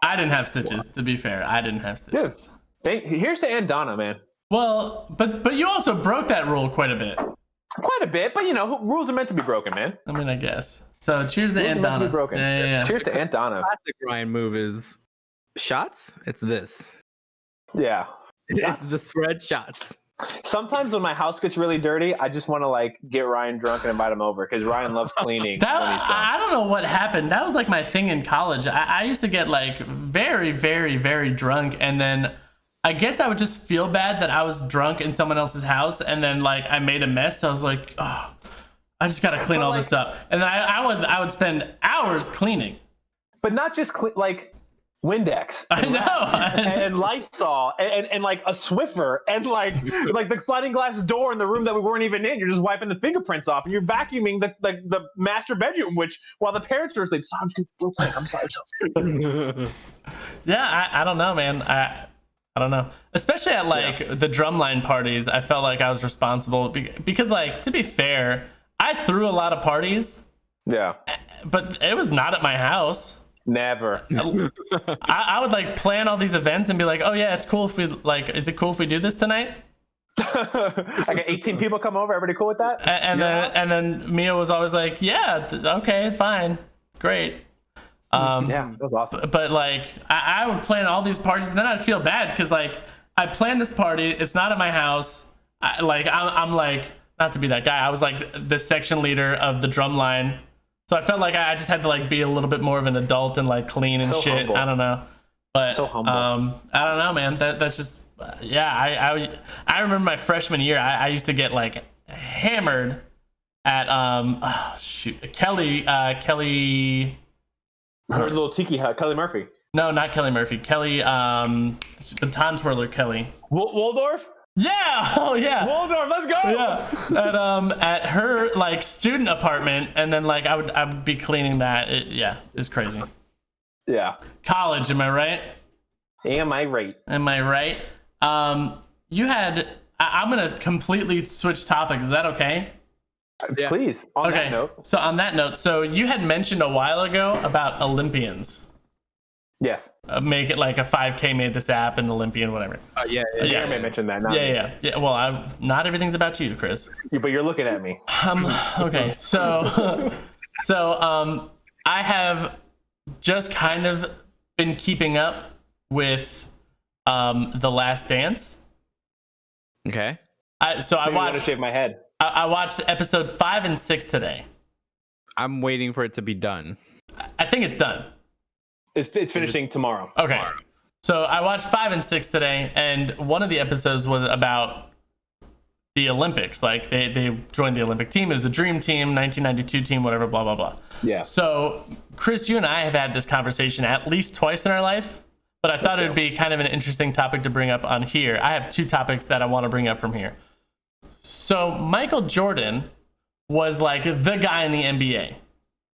I didn't have stitches, to be fair. I didn't have stitches. Dude, here's to Aunt Donna, man. Well, but you also broke that rule quite a bit. Quite a bit, but you know, rules are meant to be broken, man. I mean, I guess. So cheers to Rules Aunt are meant Donna. to be broken. Yeah. Cheers to Aunt Donna. Classic Ryan move is shots. It's this. Yeah. It's the spread shots. Sometimes when my house gets really dirty, I just want to like get Ryan drunk and invite him over because Ryan loves cleaning when he's drunk. I don't know what happened. That was like my thing in college. I used to get like very, very, very drunk, and then I guess I would just feel bad that I was drunk in someone else's house, and then like I made a mess. So I was like, oh, I just gotta clean all this up, and then I would spend hours cleaning. But not just like Windex. I know. And Lysol and like a Swiffer and like the sliding glass door in the room that we weren't even in. You're just wiping the fingerprints off, and you're vacuuming the master bedroom, which while the parents are asleep. I'm sorry. Yeah, I don't know, man. I don't know. Especially at like the drumline parties, I felt like I was responsible because, like, to be fair, I threw a lot of parties. Yeah. But it was not at my house. Never. I would like plan all these events and be like, oh yeah, it's cool if we like, is it cool if we do this tonight? I got 18 people come over. Everybody cool with that? And then Mia was always like, yeah, okay, fine, great. Yeah, that was awesome. But like, I would plan all these parties, and then I'd feel bad because like I planned this party, it's not at my house. I'm like, not to be that guy, I was like the section leader of the drum line, so I felt like I just had to like be a little bit more of an adult and like clean and so shit. Humble. I don't know, but so humble. I don't know, man. That's just I remember my freshman year, I used to get like hammered at Kelly. Her little tiki hut, Kelly Murphy. No, not Kelly Murphy. Kelly, baton twirler Kelly. Waldorf? Yeah. Oh yeah. Waldorf, let's go. Yeah. At her like student apartment, and then like I would be cleaning that. It was crazy. Yeah. College, am I right? Am I right? Am I right? You had. I'm gonna completely switch topics. Is that okay? Yeah. Please. On that note. So on that note, so you had mentioned a while ago about Olympians. Yes. Make it like a 5K made this app and Olympian, whatever. Yeah. Guilherme mentioned that. Yeah. Well, not everything's about you, Chris. Yeah, but you're looking at me. Okay. So I have just kind of been keeping up with The Last Dance. Okay. I watched. I want to shave my head. I watched episode 5 and 6 today. I'm waiting for it to be done. I think it's done. It's finishing tomorrow. Okay. So I watched 5 and 6 today, and one of the episodes was about the Olympics. Like they joined the Olympic team. It was the Dream Team, 1992 team, whatever, blah, blah, blah. Yeah. So Chris, you and I have had this conversation at least twice in our life, but I thought it would be kind of an interesting topic to bring up on here. I have 2 topics that I want to bring up from here. So Michael Jordan was like the guy in the NBA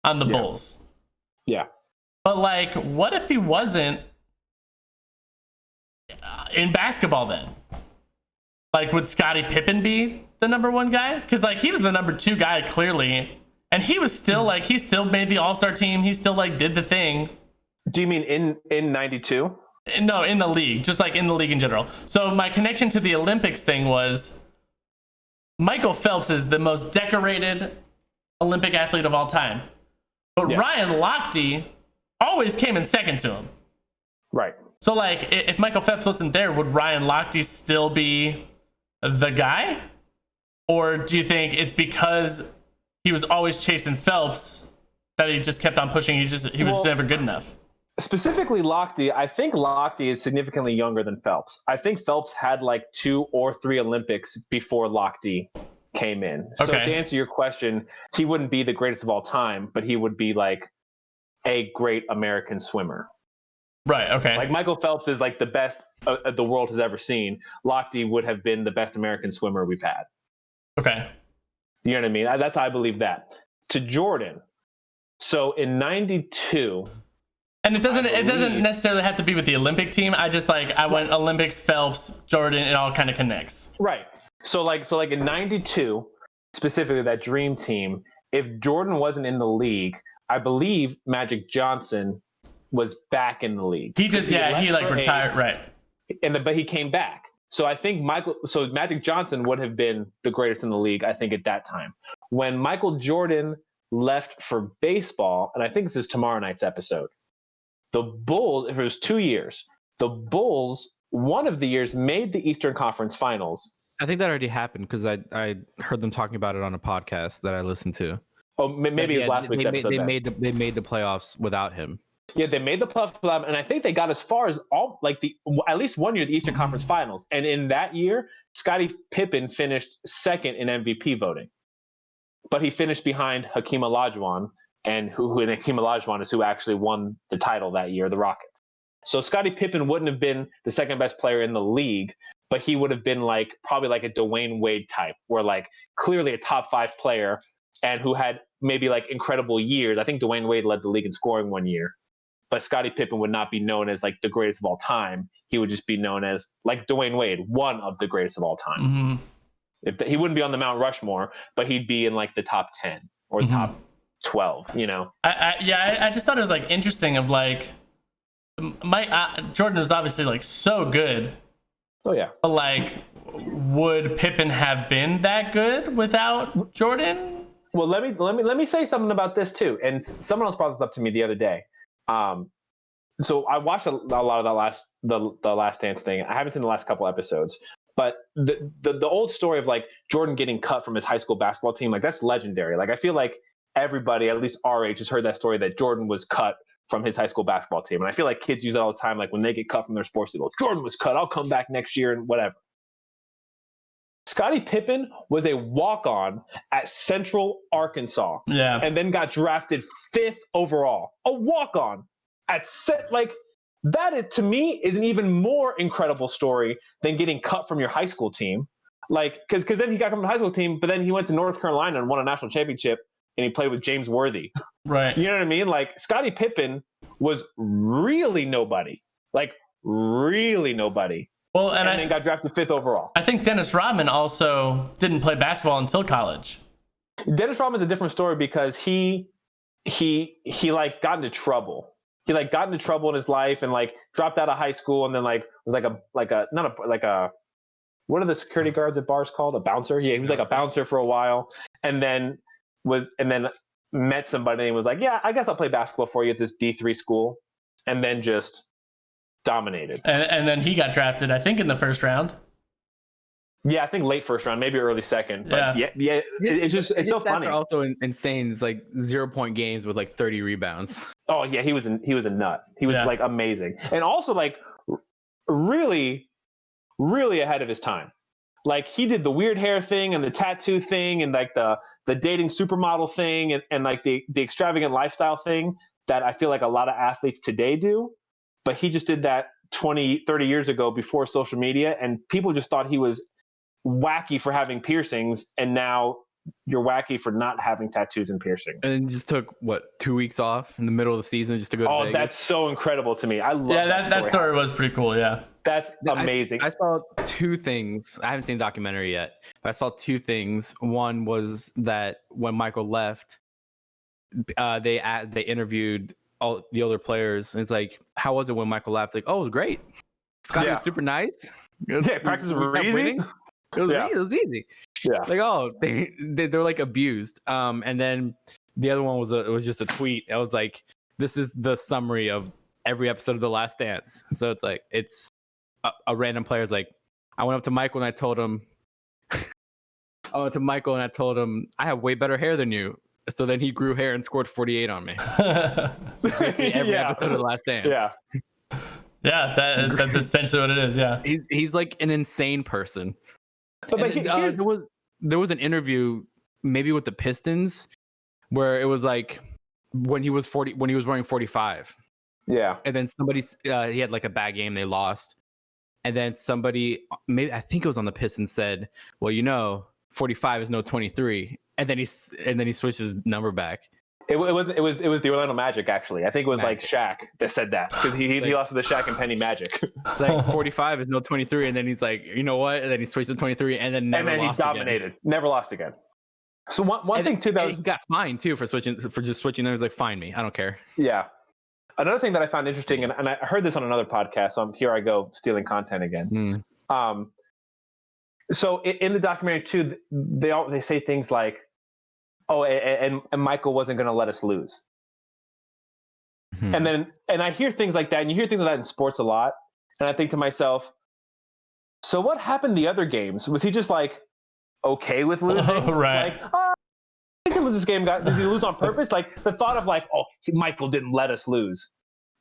on the Bulls. Yeah. But like, what if he wasn't in basketball then? Like, would Scottie Pippen be the number 1 guy? Because like he was the number 2 guy clearly, and he was still like he still made the All-Star team. He still like did the thing. Do you mean in 92? No, in the league, just like in the league in general. So my connection to the Olympics thing was Michael Phelps is the most decorated Olympic athlete of all time. But Yes. Ryan Lochte always came in second to him. Right. So, like, if Michael Phelps wasn't there, would Ryan Lochte still be the guy? Or do you think it's because he was always chasing Phelps that he just kept on pushing? He was never good enough. Specifically Lochte, I think Lochte is significantly younger than Phelps. I think Phelps had like 2 or 3 Olympics before Lochte came in. So Okay. to answer your question, he wouldn't be the greatest of all time, but he would be like a great American swimmer. Right, okay. Like Michael Phelps is like the best the world has ever seen. Lochte would have been the best American swimmer we've had. Okay. You know what I mean? That's how I believe that. To Jordan. So in 92, and it doesn't necessarily have to be with the Olympic team. I just I went Olympics, Phelps, Jordan, it all kind of connects. Right. So in 92, specifically that dream team, if Jordan wasn't in the league, I believe Magic Johnson was back in the league. He just retired, AIDS, right. But he came back. So I think Magic Johnson would have been the greatest in the league, I think, at that time. When Michael Jordan left for baseball, and I think this is tomorrow night's episode, the Bulls, if it was 2 years, the Bulls, one of the years, made the Eastern Conference Finals. I think that already happened because I heard them talking about it on a podcast that I listened to. Oh, maybe it was last week's episode. They made the playoffs without him. Yeah, they made the playoffs without him, and I think they got as far as at least 1 year the Eastern Conference Finals. And in that year, Scottie Pippen finished second in MVP voting, but he finished behind Hakeem Olajuwon, and Hakeem Olajuwon is who actually won the title that year, the Rockets. So Scottie Pippen wouldn't have been the second best player in the league, but he would have been probably like a Dwayne Wade type, where clearly a top 5 player and who had maybe incredible years. I think Dwayne Wade led the league in scoring 1 year, but Scottie Pippen would not be known as the greatest of all time. He would just be known as Dwayne Wade, one of the greatest of all time. Mm-hmm. He wouldn't be on the Mount Rushmore, but he'd be in the top 10 or mm-hmm. top 12, I just thought it was interesting of Jordan was obviously so good. Oh yeah. But would Pippen have been that good without Jordan? Well, let me say something about this too. And someone else brought this up to me the other day. So I watched a lot of the Last Dance thing. I haven't seen the last couple episodes, but the old story of Jordan getting cut from his high school basketball team, that's legendary. I feel like everybody, at least our age, has heard that story that Jordan was cut from his high school basketball team. And I feel like kids use it all the time. When they get cut from their sports, they go, Jordan was cut, I'll come back next year and whatever. Scottie Pippen was a walk-on at Central Arkansas. Yeah. And then got drafted 5th overall. A walk-on at that is, to me, is an even more incredible story than getting cut from your high school team. Because then he got cut from the high school team, but then he went to North Carolina and won a national championship, and he played with James Worthy. Right. You know what I mean? Scottie Pippen was really nobody. Really nobody. Well, and then got drafted 5th overall. I think Dennis Rodman also didn't play basketball until college. Dennis Rodman's a different story because he got into trouble. He got into trouble in his life and dropped out of high school and then was what are the security guards at bars called? A bouncer? Yeah, he was a bouncer for a while and then met somebody and was yeah, I guess I'll play basketball for you at this D3 school, and then just dominated. And then he got drafted, I think, in the first round. Yeah, I think late first round, maybe early second. But yeah, it's so funny. Are also insane. It's 0-point games with 30 rebounds. Oh yeah, he was a nut. He was amazing, and also really, really ahead of his time. He did the weird hair thing and the tattoo thing and the dating supermodel thing and the extravagant lifestyle thing that I feel a lot of athletes today do. But he just did that 20, 30 years ago before social media, and people just thought he was wacky for having piercings, and now you're wacky for not having tattoos and piercings. And just took 2 weeks off in the middle of the season just to go to Vegas. That's so incredible to me. I love that story was pretty cool. Yeah, that's amazing. I saw 2 things. I haven't seen the documentary yet, but I saw 2 things. One was that when Michael left, they interviewed all the other players, and it's how was it when Michael left? Oh, it was great. Scottie was super nice. Practices were easy. It was easy. Yeah. They're abused. And then The other one was just a tweet. I was like, this is the summary of every episode of The Last Dance. So it's like, it's a random player's like, I went up to Michael and I told him, I have way better hair than you. So then he grew hair and scored 48 on me. Basically every episode of The Last Dance. Yeah. Yeah, that's essentially what it is. Yeah. He's like an insane person. But There was an interview maybe with the Pistons where it was like when he was wearing 45. Yeah. And then he had like a bad game, they lost. And then somebody, maybe I think it was on the Pistons, said, well, 45 is no 23. And then he switched his number back. It was the Orlando Magic, actually. I think it was like Shaq that said that, because he lost to the Shaq and Penny Magic. It's like 45 is no 23, and then he's like, you know what? And then he switched to 23, and then he dominated, again. Never lost again. So one thing too that he got fined too for just switching. Then he was like, fine me, I don't care. Yeah. Another thing that I found interesting, and I heard this on another podcast, so here I go stealing content again. So in the documentary too, they say things like, oh, and Michael wasn't going to let us lose. And I hear things like that, and you hear things like that in sports a lot. And I think to myself, so what happened the other games? Was he just like okay with losing? Oh, right. Like, I think it was this game. Did he lose on purpose? Like the thought of like, oh, Michael didn't let us lose.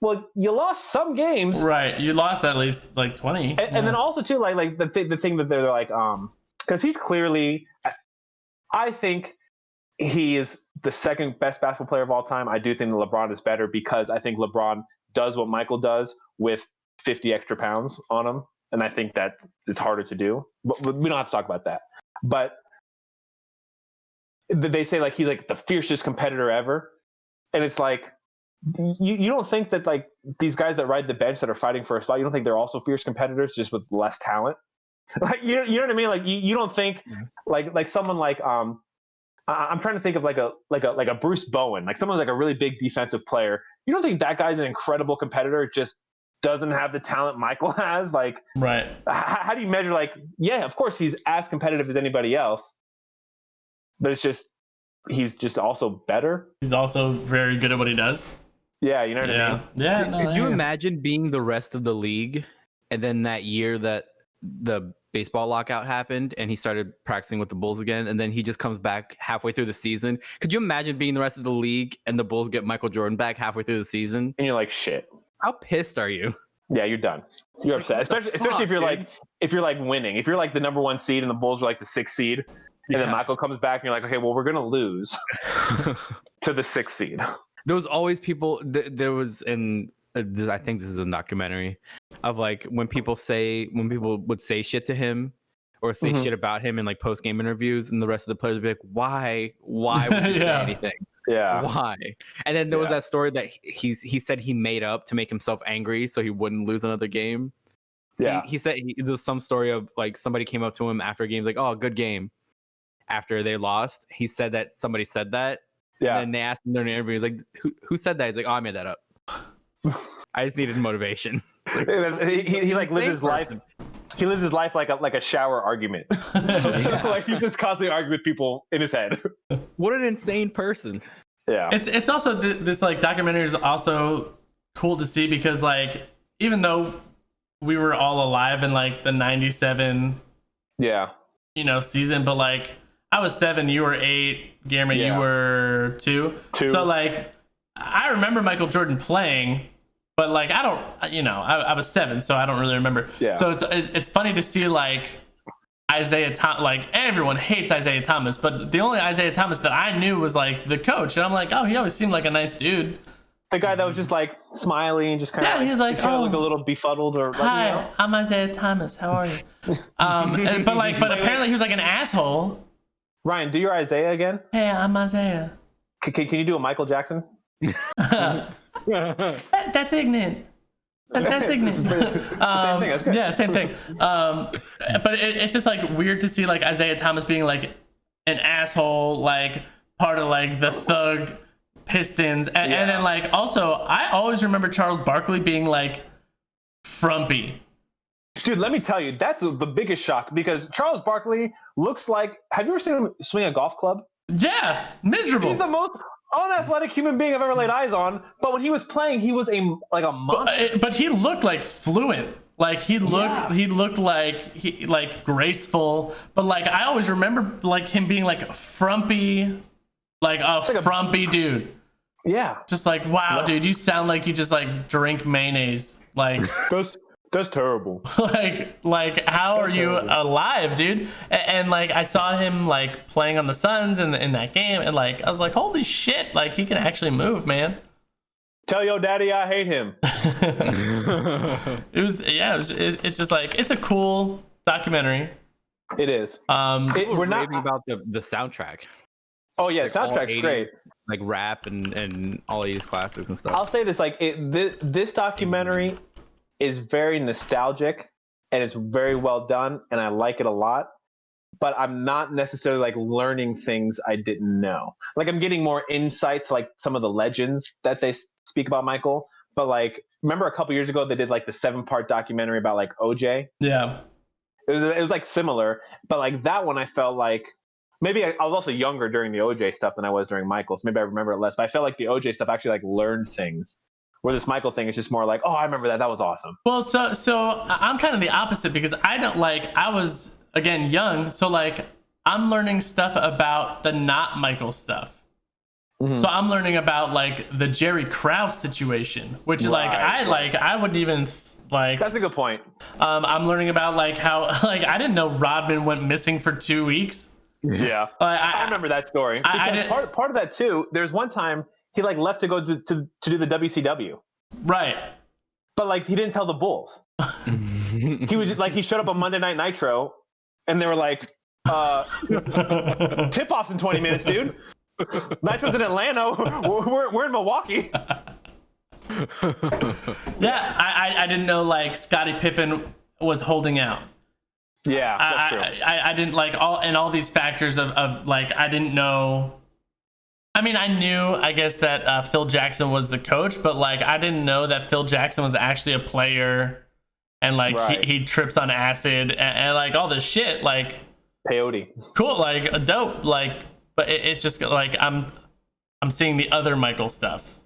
Well, you lost some games. Right. You lost at least like 20. And then also too, like the thing that they're like, because he's clearly, I think he is the second best basketball player of all time. I do think that LeBron is better because I think LeBron does what Michael does with 50 extra pounds on him. And I think that is harder to do. But we don't have to talk about that. But they say like he's like the fiercest competitor ever. And it's like, you don't think that like these guys that ride the bench that are fighting for a spot, you don't think they're also fierce competitors just with less talent? Like you know what I mean? Like you don't think like someone like I'm trying to think of like a Bruce Bowen, like someone who's like a really big defensive player. You don't think that guy's an incredible competitor, just doesn't have the talent Michael has? Like, right. How do you measure like, yeah, of course he's as competitive as anybody else, but it's just, he's just also better. He's also very good at what he does. Yeah. You know what I mean? Yeah. No, Could you imagine being the rest of the league and then that year that the baseball lockout happened and he started practicing with the Bulls again, and then he just comes back halfway through the season? Could you imagine being the rest of the league and the Bulls get Michael Jordan back halfway through the season? And you're like, shit. How pissed are you? Yeah, you're done. You're upset, especially if you're like winning. If you're like the number 1 seed and the Bulls are like the 6th seed, and then Michael comes back and you're like, okay, well, we're gonna lose to the 6th seed. There was always people. There was I think this is a documentary of like when people would say shit to him or say shit about him in like post game interviews, and the rest of the players would be like, why would you say anything? Yeah. Why? And then there was that story that he said he made up to make himself angry so he wouldn't lose another game. Yeah. He said there was some story of like somebody came up to him after a game like, oh, good game. After they lost, he said that somebody said that. Yeah. And then they asked him during an interview, he's like, who said that? He's like, oh, I made that up. I just needed motivation. he like lives his life. He lives his life like a shower argument. Like he's just constantly arguing with people in his head. What an insane person. Yeah. It's also this like documentary is also cool to see because like even though we were all alive in like the 97 season, but like I was 7, you were 8, Guilherme, you were 2. So like I remember Michael Jordan playing, but like I don't, I was 7, so I don't really remember. Yeah. So it's funny to see like Isaiah Thomas, like everyone hates Isaiah Thomas, but the only Isaiah Thomas that I knew was like the coach, and I'm like, oh, he always seemed like a nice dude. The guy that was just like smiling and just kind of he's like, look a little befuddled or like, hi, I'm Isaiah Thomas. How are you? But apparently he was like an asshole. Ryan, do your Isaiah again. Hey, I'm Isaiah. Can you do a Michael Jackson? That's ignorant. That's ignorant. Same thing. That's good. Yeah, same thing. But it's just like weird to see like Isaiah Thomas being like an asshole, like part of like the thug Pistons, and then like also I always remember Charles Barkley being like frumpy. Dude, let me tell you, that's the biggest shock because Charles Barkley looks like. Have you ever seen him swing a golf club? Yeah, miserable. He's the most unathletic human being I've ever laid eyes on. But when he was playing, he was a monster. But he looked like fluent. Like he looked like graceful. But like I always remember like him being like frumpy, like a frumpy dude. Yeah. Just like, wow, dude, you sound like you just like drink mayonnaise. Like that's terrible. like how are you alive, dude? And like I saw him like playing on the Suns in that game, and like I was like, holy shit, like he can actually move, man. Tell your daddy I hate him. It's just like it's a cool documentary. It is. We're not raving about the soundtrack. Oh yeah, like soundtrack's 80s, great. Like rap and all 80s classics and stuff. I'll say this: like this documentary is very nostalgic and it's very well done, and I like it a lot. But I'm not necessarily like learning things I didn't know. Like I'm getting more insight to like some of the legends that they speak about Michael. But like, remember a couple years ago they did like the 7-part documentary about like OJ. Yeah, it was like similar, but like that one I felt like maybe I was also younger during the OJ stuff than I was during Michael's. Maybe I remember it less. But I felt like the OJ stuff actually like learned things. Where this Michael thing is just more like, oh, I remember that. That was awesome. Well, so I'm kind of the opposite because I was again young, so like I'm learning stuff about the not Michael stuff. Mm-hmm. So I'm learning about like the Jerry Krause situation, which I wouldn't even like. That's a good point. I'm learning about like how like I didn't know Rodman went missing for 2 weeks. Yeah, I remember that story. Part of that too. There's one time he like left to go to do the WCW. Right. But like he didn't tell the Bulls. He was like he showed up on Monday Night Nitro, and they were like, "Tip-off's in 20 minutes, dude. Nitro's in Atlanta. We're in Milwaukee." Yeah, I didn't know like Scottie Pippen was holding out. Yeah, that's true. I didn't like all these factors of like I didn't know. I mean, I knew, I guess, that Phil Jackson was the coach, but like I didn't know that Phil Jackson was actually a player, and like he trips on acid and like all this shit, like peyote. Cool, like dope, like, but it's just like I'm seeing the other Michael stuff.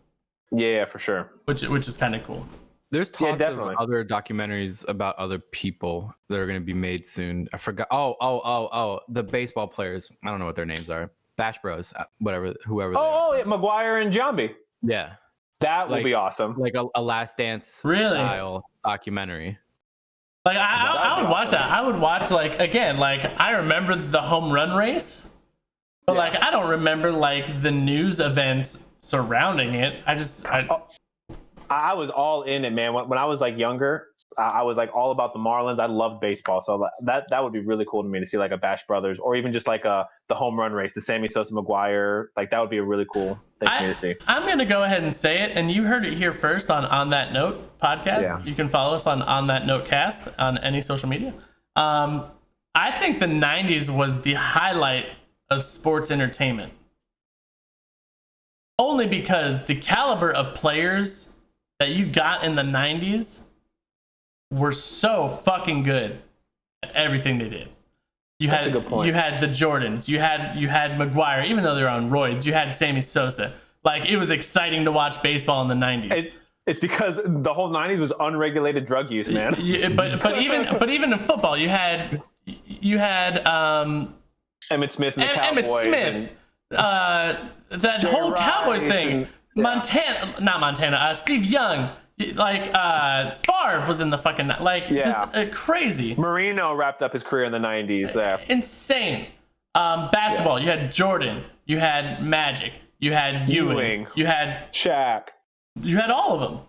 Yeah, for sure. Which is kind of cool. There's talks of other documentaries about other people that are going to be made soon. I forgot. Oh, the baseball players. I don't know what their names are. Bash Bros, whoever. Yeah, McGuire and Giambi. Yeah, that will be awesome. Like a Last Dance style documentary. Like I would watch that. I would watch like again. Like I remember the home run race, but like I don't remember like the news events surrounding it. I was all in it, man. When I was like younger, I was like all about the Marlins. I loved baseball, so that would be really cool to me to see like a Bash Brothers or even just like the home run race, the Sammy Sosa McGuire. Like that would be a really cool thing for me to see. I'm gonna go ahead and say it, and you heard it here first on That Note podcast. Yeah. You can follow us on That Note cast on any social media. I think the '90s was the highlight of sports entertainment, only because the caliber of players that you got in the '90s were so fucking good at everything they did. That's a good point. You had the Jordans, you had McGuire, even though they're on roids, you had Sammy Sosa. Like it was exciting to watch baseball in the '90s. It's because the whole '90s was unregulated drug use, man. But even in football, you had Emmitt Smith and the Cowboys. Emmitt Smith, that Jerry whole Cowboys thing. Steve Young, like Favre was in the fucking just crazy. Marino wrapped up his career in the '90s there. Insane. Basketball, you had Jordan, you had Magic, you had Ewing, you had Shaq, you had all of them.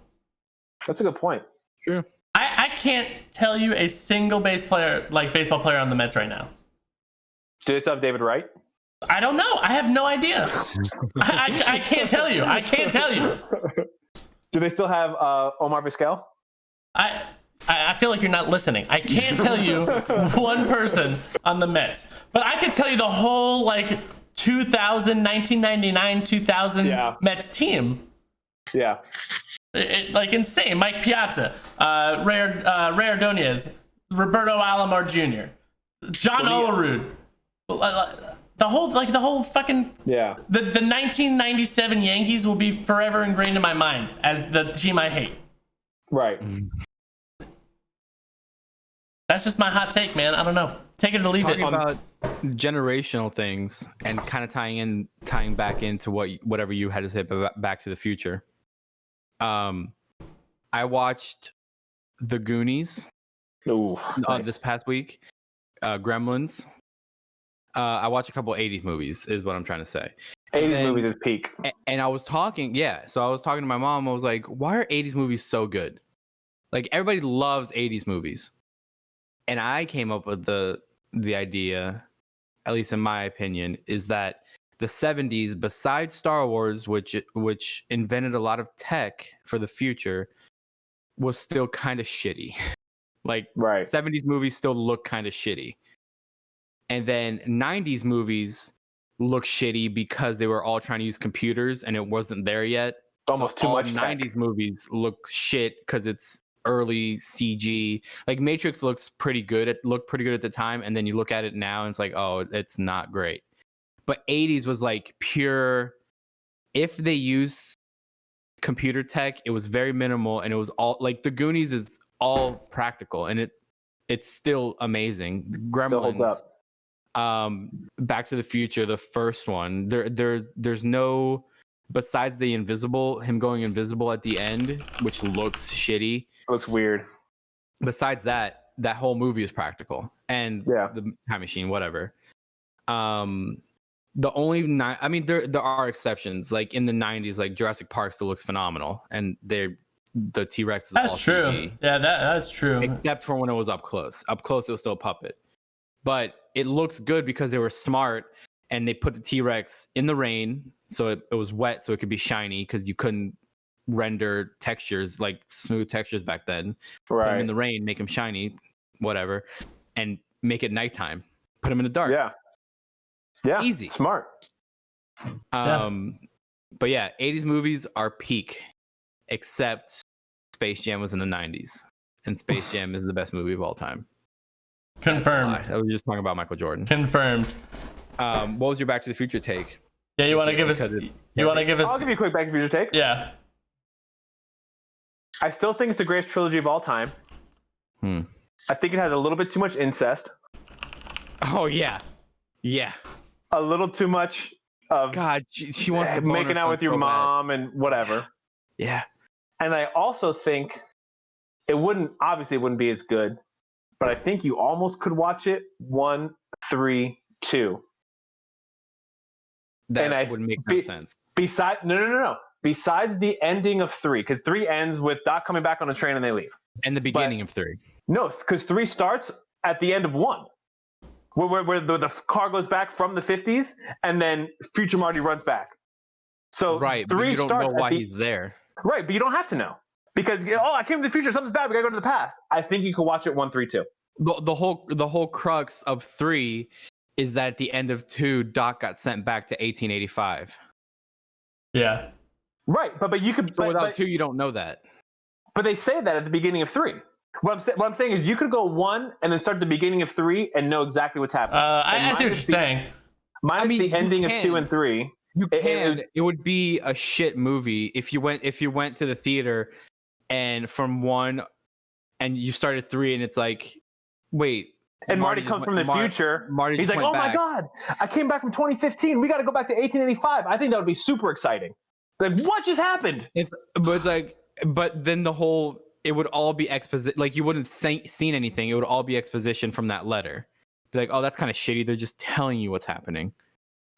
That's a good point. True. I can't tell you a single baseball player on the Mets right now. Do they still have David Wright? I don't know. I have no idea. I can't tell you. I can't tell you. Do they still have Omar Vizquel? I feel like you're not listening. I can't tell you one person on the Mets, but I can tell you the whole 1999, 2000 Mets team. Yeah. Insane. Mike Piazza, Ray Ordonez, Roberto Alomar Jr., John Olerud. The whole fucking Yeah. the 1997 Yankees will be forever ingrained in my mind as the team I hate. Right. That's just my hot take, man. I don't know. Take it or leave Talking it. about generational things and kind of tying back into whatever you had to say about Back to the Future. I watched The Goonies Ooh, nice. this past week. Gremlins. I watched a couple 80s movies, is what I'm trying to say. 80s movies is peak. And I was talking to my mom. I was like, why are 80s movies so good? Like, everybody loves 80s movies. And I came up with the idea, at least in my opinion, is that the 70s, besides Star Wars, which invented a lot of tech for the future, was still kind of shitty. Like, Right. 70s movies still look kind of shitty. And then 90s movies look shitty because they were all trying to use computers and it wasn't there yet. Almost too much tech. 90s movies look shit because it's early CG. Like, Matrix looked pretty good at the time, and then you look at it now and it's like, oh, it's not great. But 80s was like pure. If they use computer tech, it was very minimal, and it was all like The Goonies is all practical, and it's still amazing. Gremlins Still holds up. Back to the Future, the first one, there's no, besides him going invisible at the end, which looks shitty. Looks weird. Besides that whole movie is practical, and the time machine, whatever. The only I mean, there are exceptions. Like in the 90s, like Jurassic Park still looks phenomenal, and the T-Rex is That's all true. CG. Yeah, that's true. Except for when it was up close. Up close, it was still a puppet. But it looks good because they were smart and they put the T-Rex in the rain, so it was wet, so it could be shiny because you couldn't render textures, like smooth textures back then. Right. Put them in the rain, make them shiny, whatever, and make it nighttime. Put them in the dark. Yeah. Easy. Smart. But yeah, 80s movies are peak, except Space Jam was in the 90s, and Space Jam is the best movie of all time. Confirmed. I was just talking about Michael Jordan. Confirmed. What was your Back to the Future take? Yeah, you want to give us? You want to give us? I'll give you a quick Back to the Future take. Yeah. I still think it's the greatest trilogy of all time. I think it has a little bit too much incest. Oh yeah. A little too much of God. She wants to making out with your mom and whatever. Yeah. And I also think it wouldn't be as good, but I think you almost could watch it 1, 3, 2. That would make no sense. No. Besides the ending of 3, because 3 ends with Doc coming back on a train and they leave. And the beginning of 3. No, because 3 starts at the end of 1. Where the car goes back from the 50s and then future Marty runs back. So right, 3 but you don't starts know why he's there. Right, but you don't have to know. Because I came to the future, something's bad, we gotta go to the past. I think you could watch it 1, 3, 2. The whole crux of 3 is that at the end of 2, Doc got sent back to 1885. Yeah. Right, but you could. But without 2, you don't know that. But they say that at the beginning of 3. What I'm saying is you could go 1 and then start the beginning of 3 and know exactly what's happening. I see what you're saying. Minus the ending of 2 and 3. You can. It would be a shit movie if you went to the theater and from 1 and you started 3 and it's like, wait. And Marty comes from the future. He's like, oh my God, I came back from 2015. We got to go back to 1885. I think that would be super exciting. Like, what just happened? But then it would all be exposition. Like, you wouldn't seen anything. It would all be exposition from that letter. Be like, oh, that's kind of shitty. They're just telling you what's happening.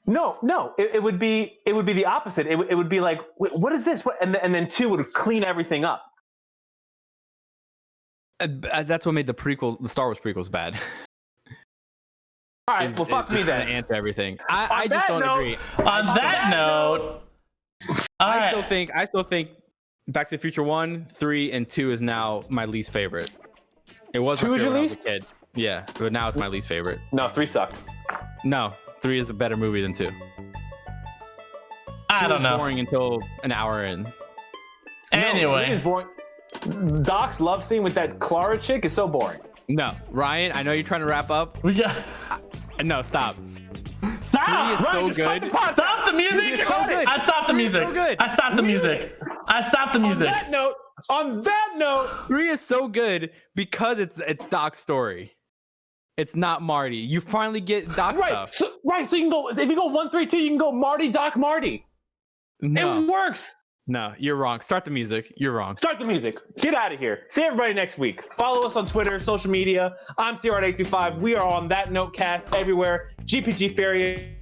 No. It would be the opposite. It would be like, what is this? And then 2 would clean everything up. That's what made the Star Wars prequels bad. All right, well, fuck me then. Answer everything. I just don't agree. On that note, I still think Back to the Future 1, 3, and 2 is now my least favorite. It was 2 is your least? Kid. Yeah, but now it's my least favorite. No, 3 sucked. No, 3 is a better movie than 2. I don't know. Boring until an hour in. Anyway. 3 is boring. Doc's love scene with that Clara chick is so boring. No, Ryan, I know you're trying to wrap up. We got. No, stop. Stop Stop! is Ryan, so just stop good. the podcast. Stop the music! Three is so good. I stopped the Three is music. so good. I stopped the music. I stopped the music. On that note, 3 is so good because it's Doc's story. It's not Marty. You finally get Doc stuff. So you can go. If you go 1, 3, 2, you can go Marty, Doc, Marty. No, It works. no, you're wrong. Start the music. You're wrong. Start the music. Get out of here. See everybody next week. Follow us on Twitter, social media. I'm CR825. We are on That Note Cast everywhere. GPG Fairy.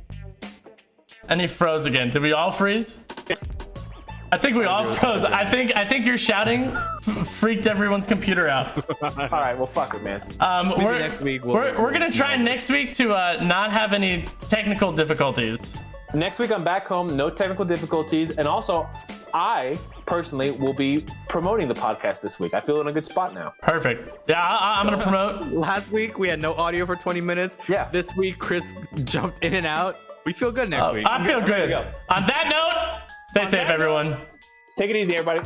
And he froze again. Did we all freeze? I think we all froze. I think your shouting freaked everyone's computer out. All right, well, fuck it, man. We're, next week we're gonna try next week to not have any technical difficulties. Next week, I'm back home. No technical difficulties. And also, I personally will be promoting the podcast this week. I feel in a good spot now. Perfect. Yeah, I'm gonna promote. Last week we had no audio for 20 minutes. Yeah. This week Chris jumped in and out. We feel good next week. I feel ready to good. go. On that note, stay safe, everyone. Take it easy, everybody.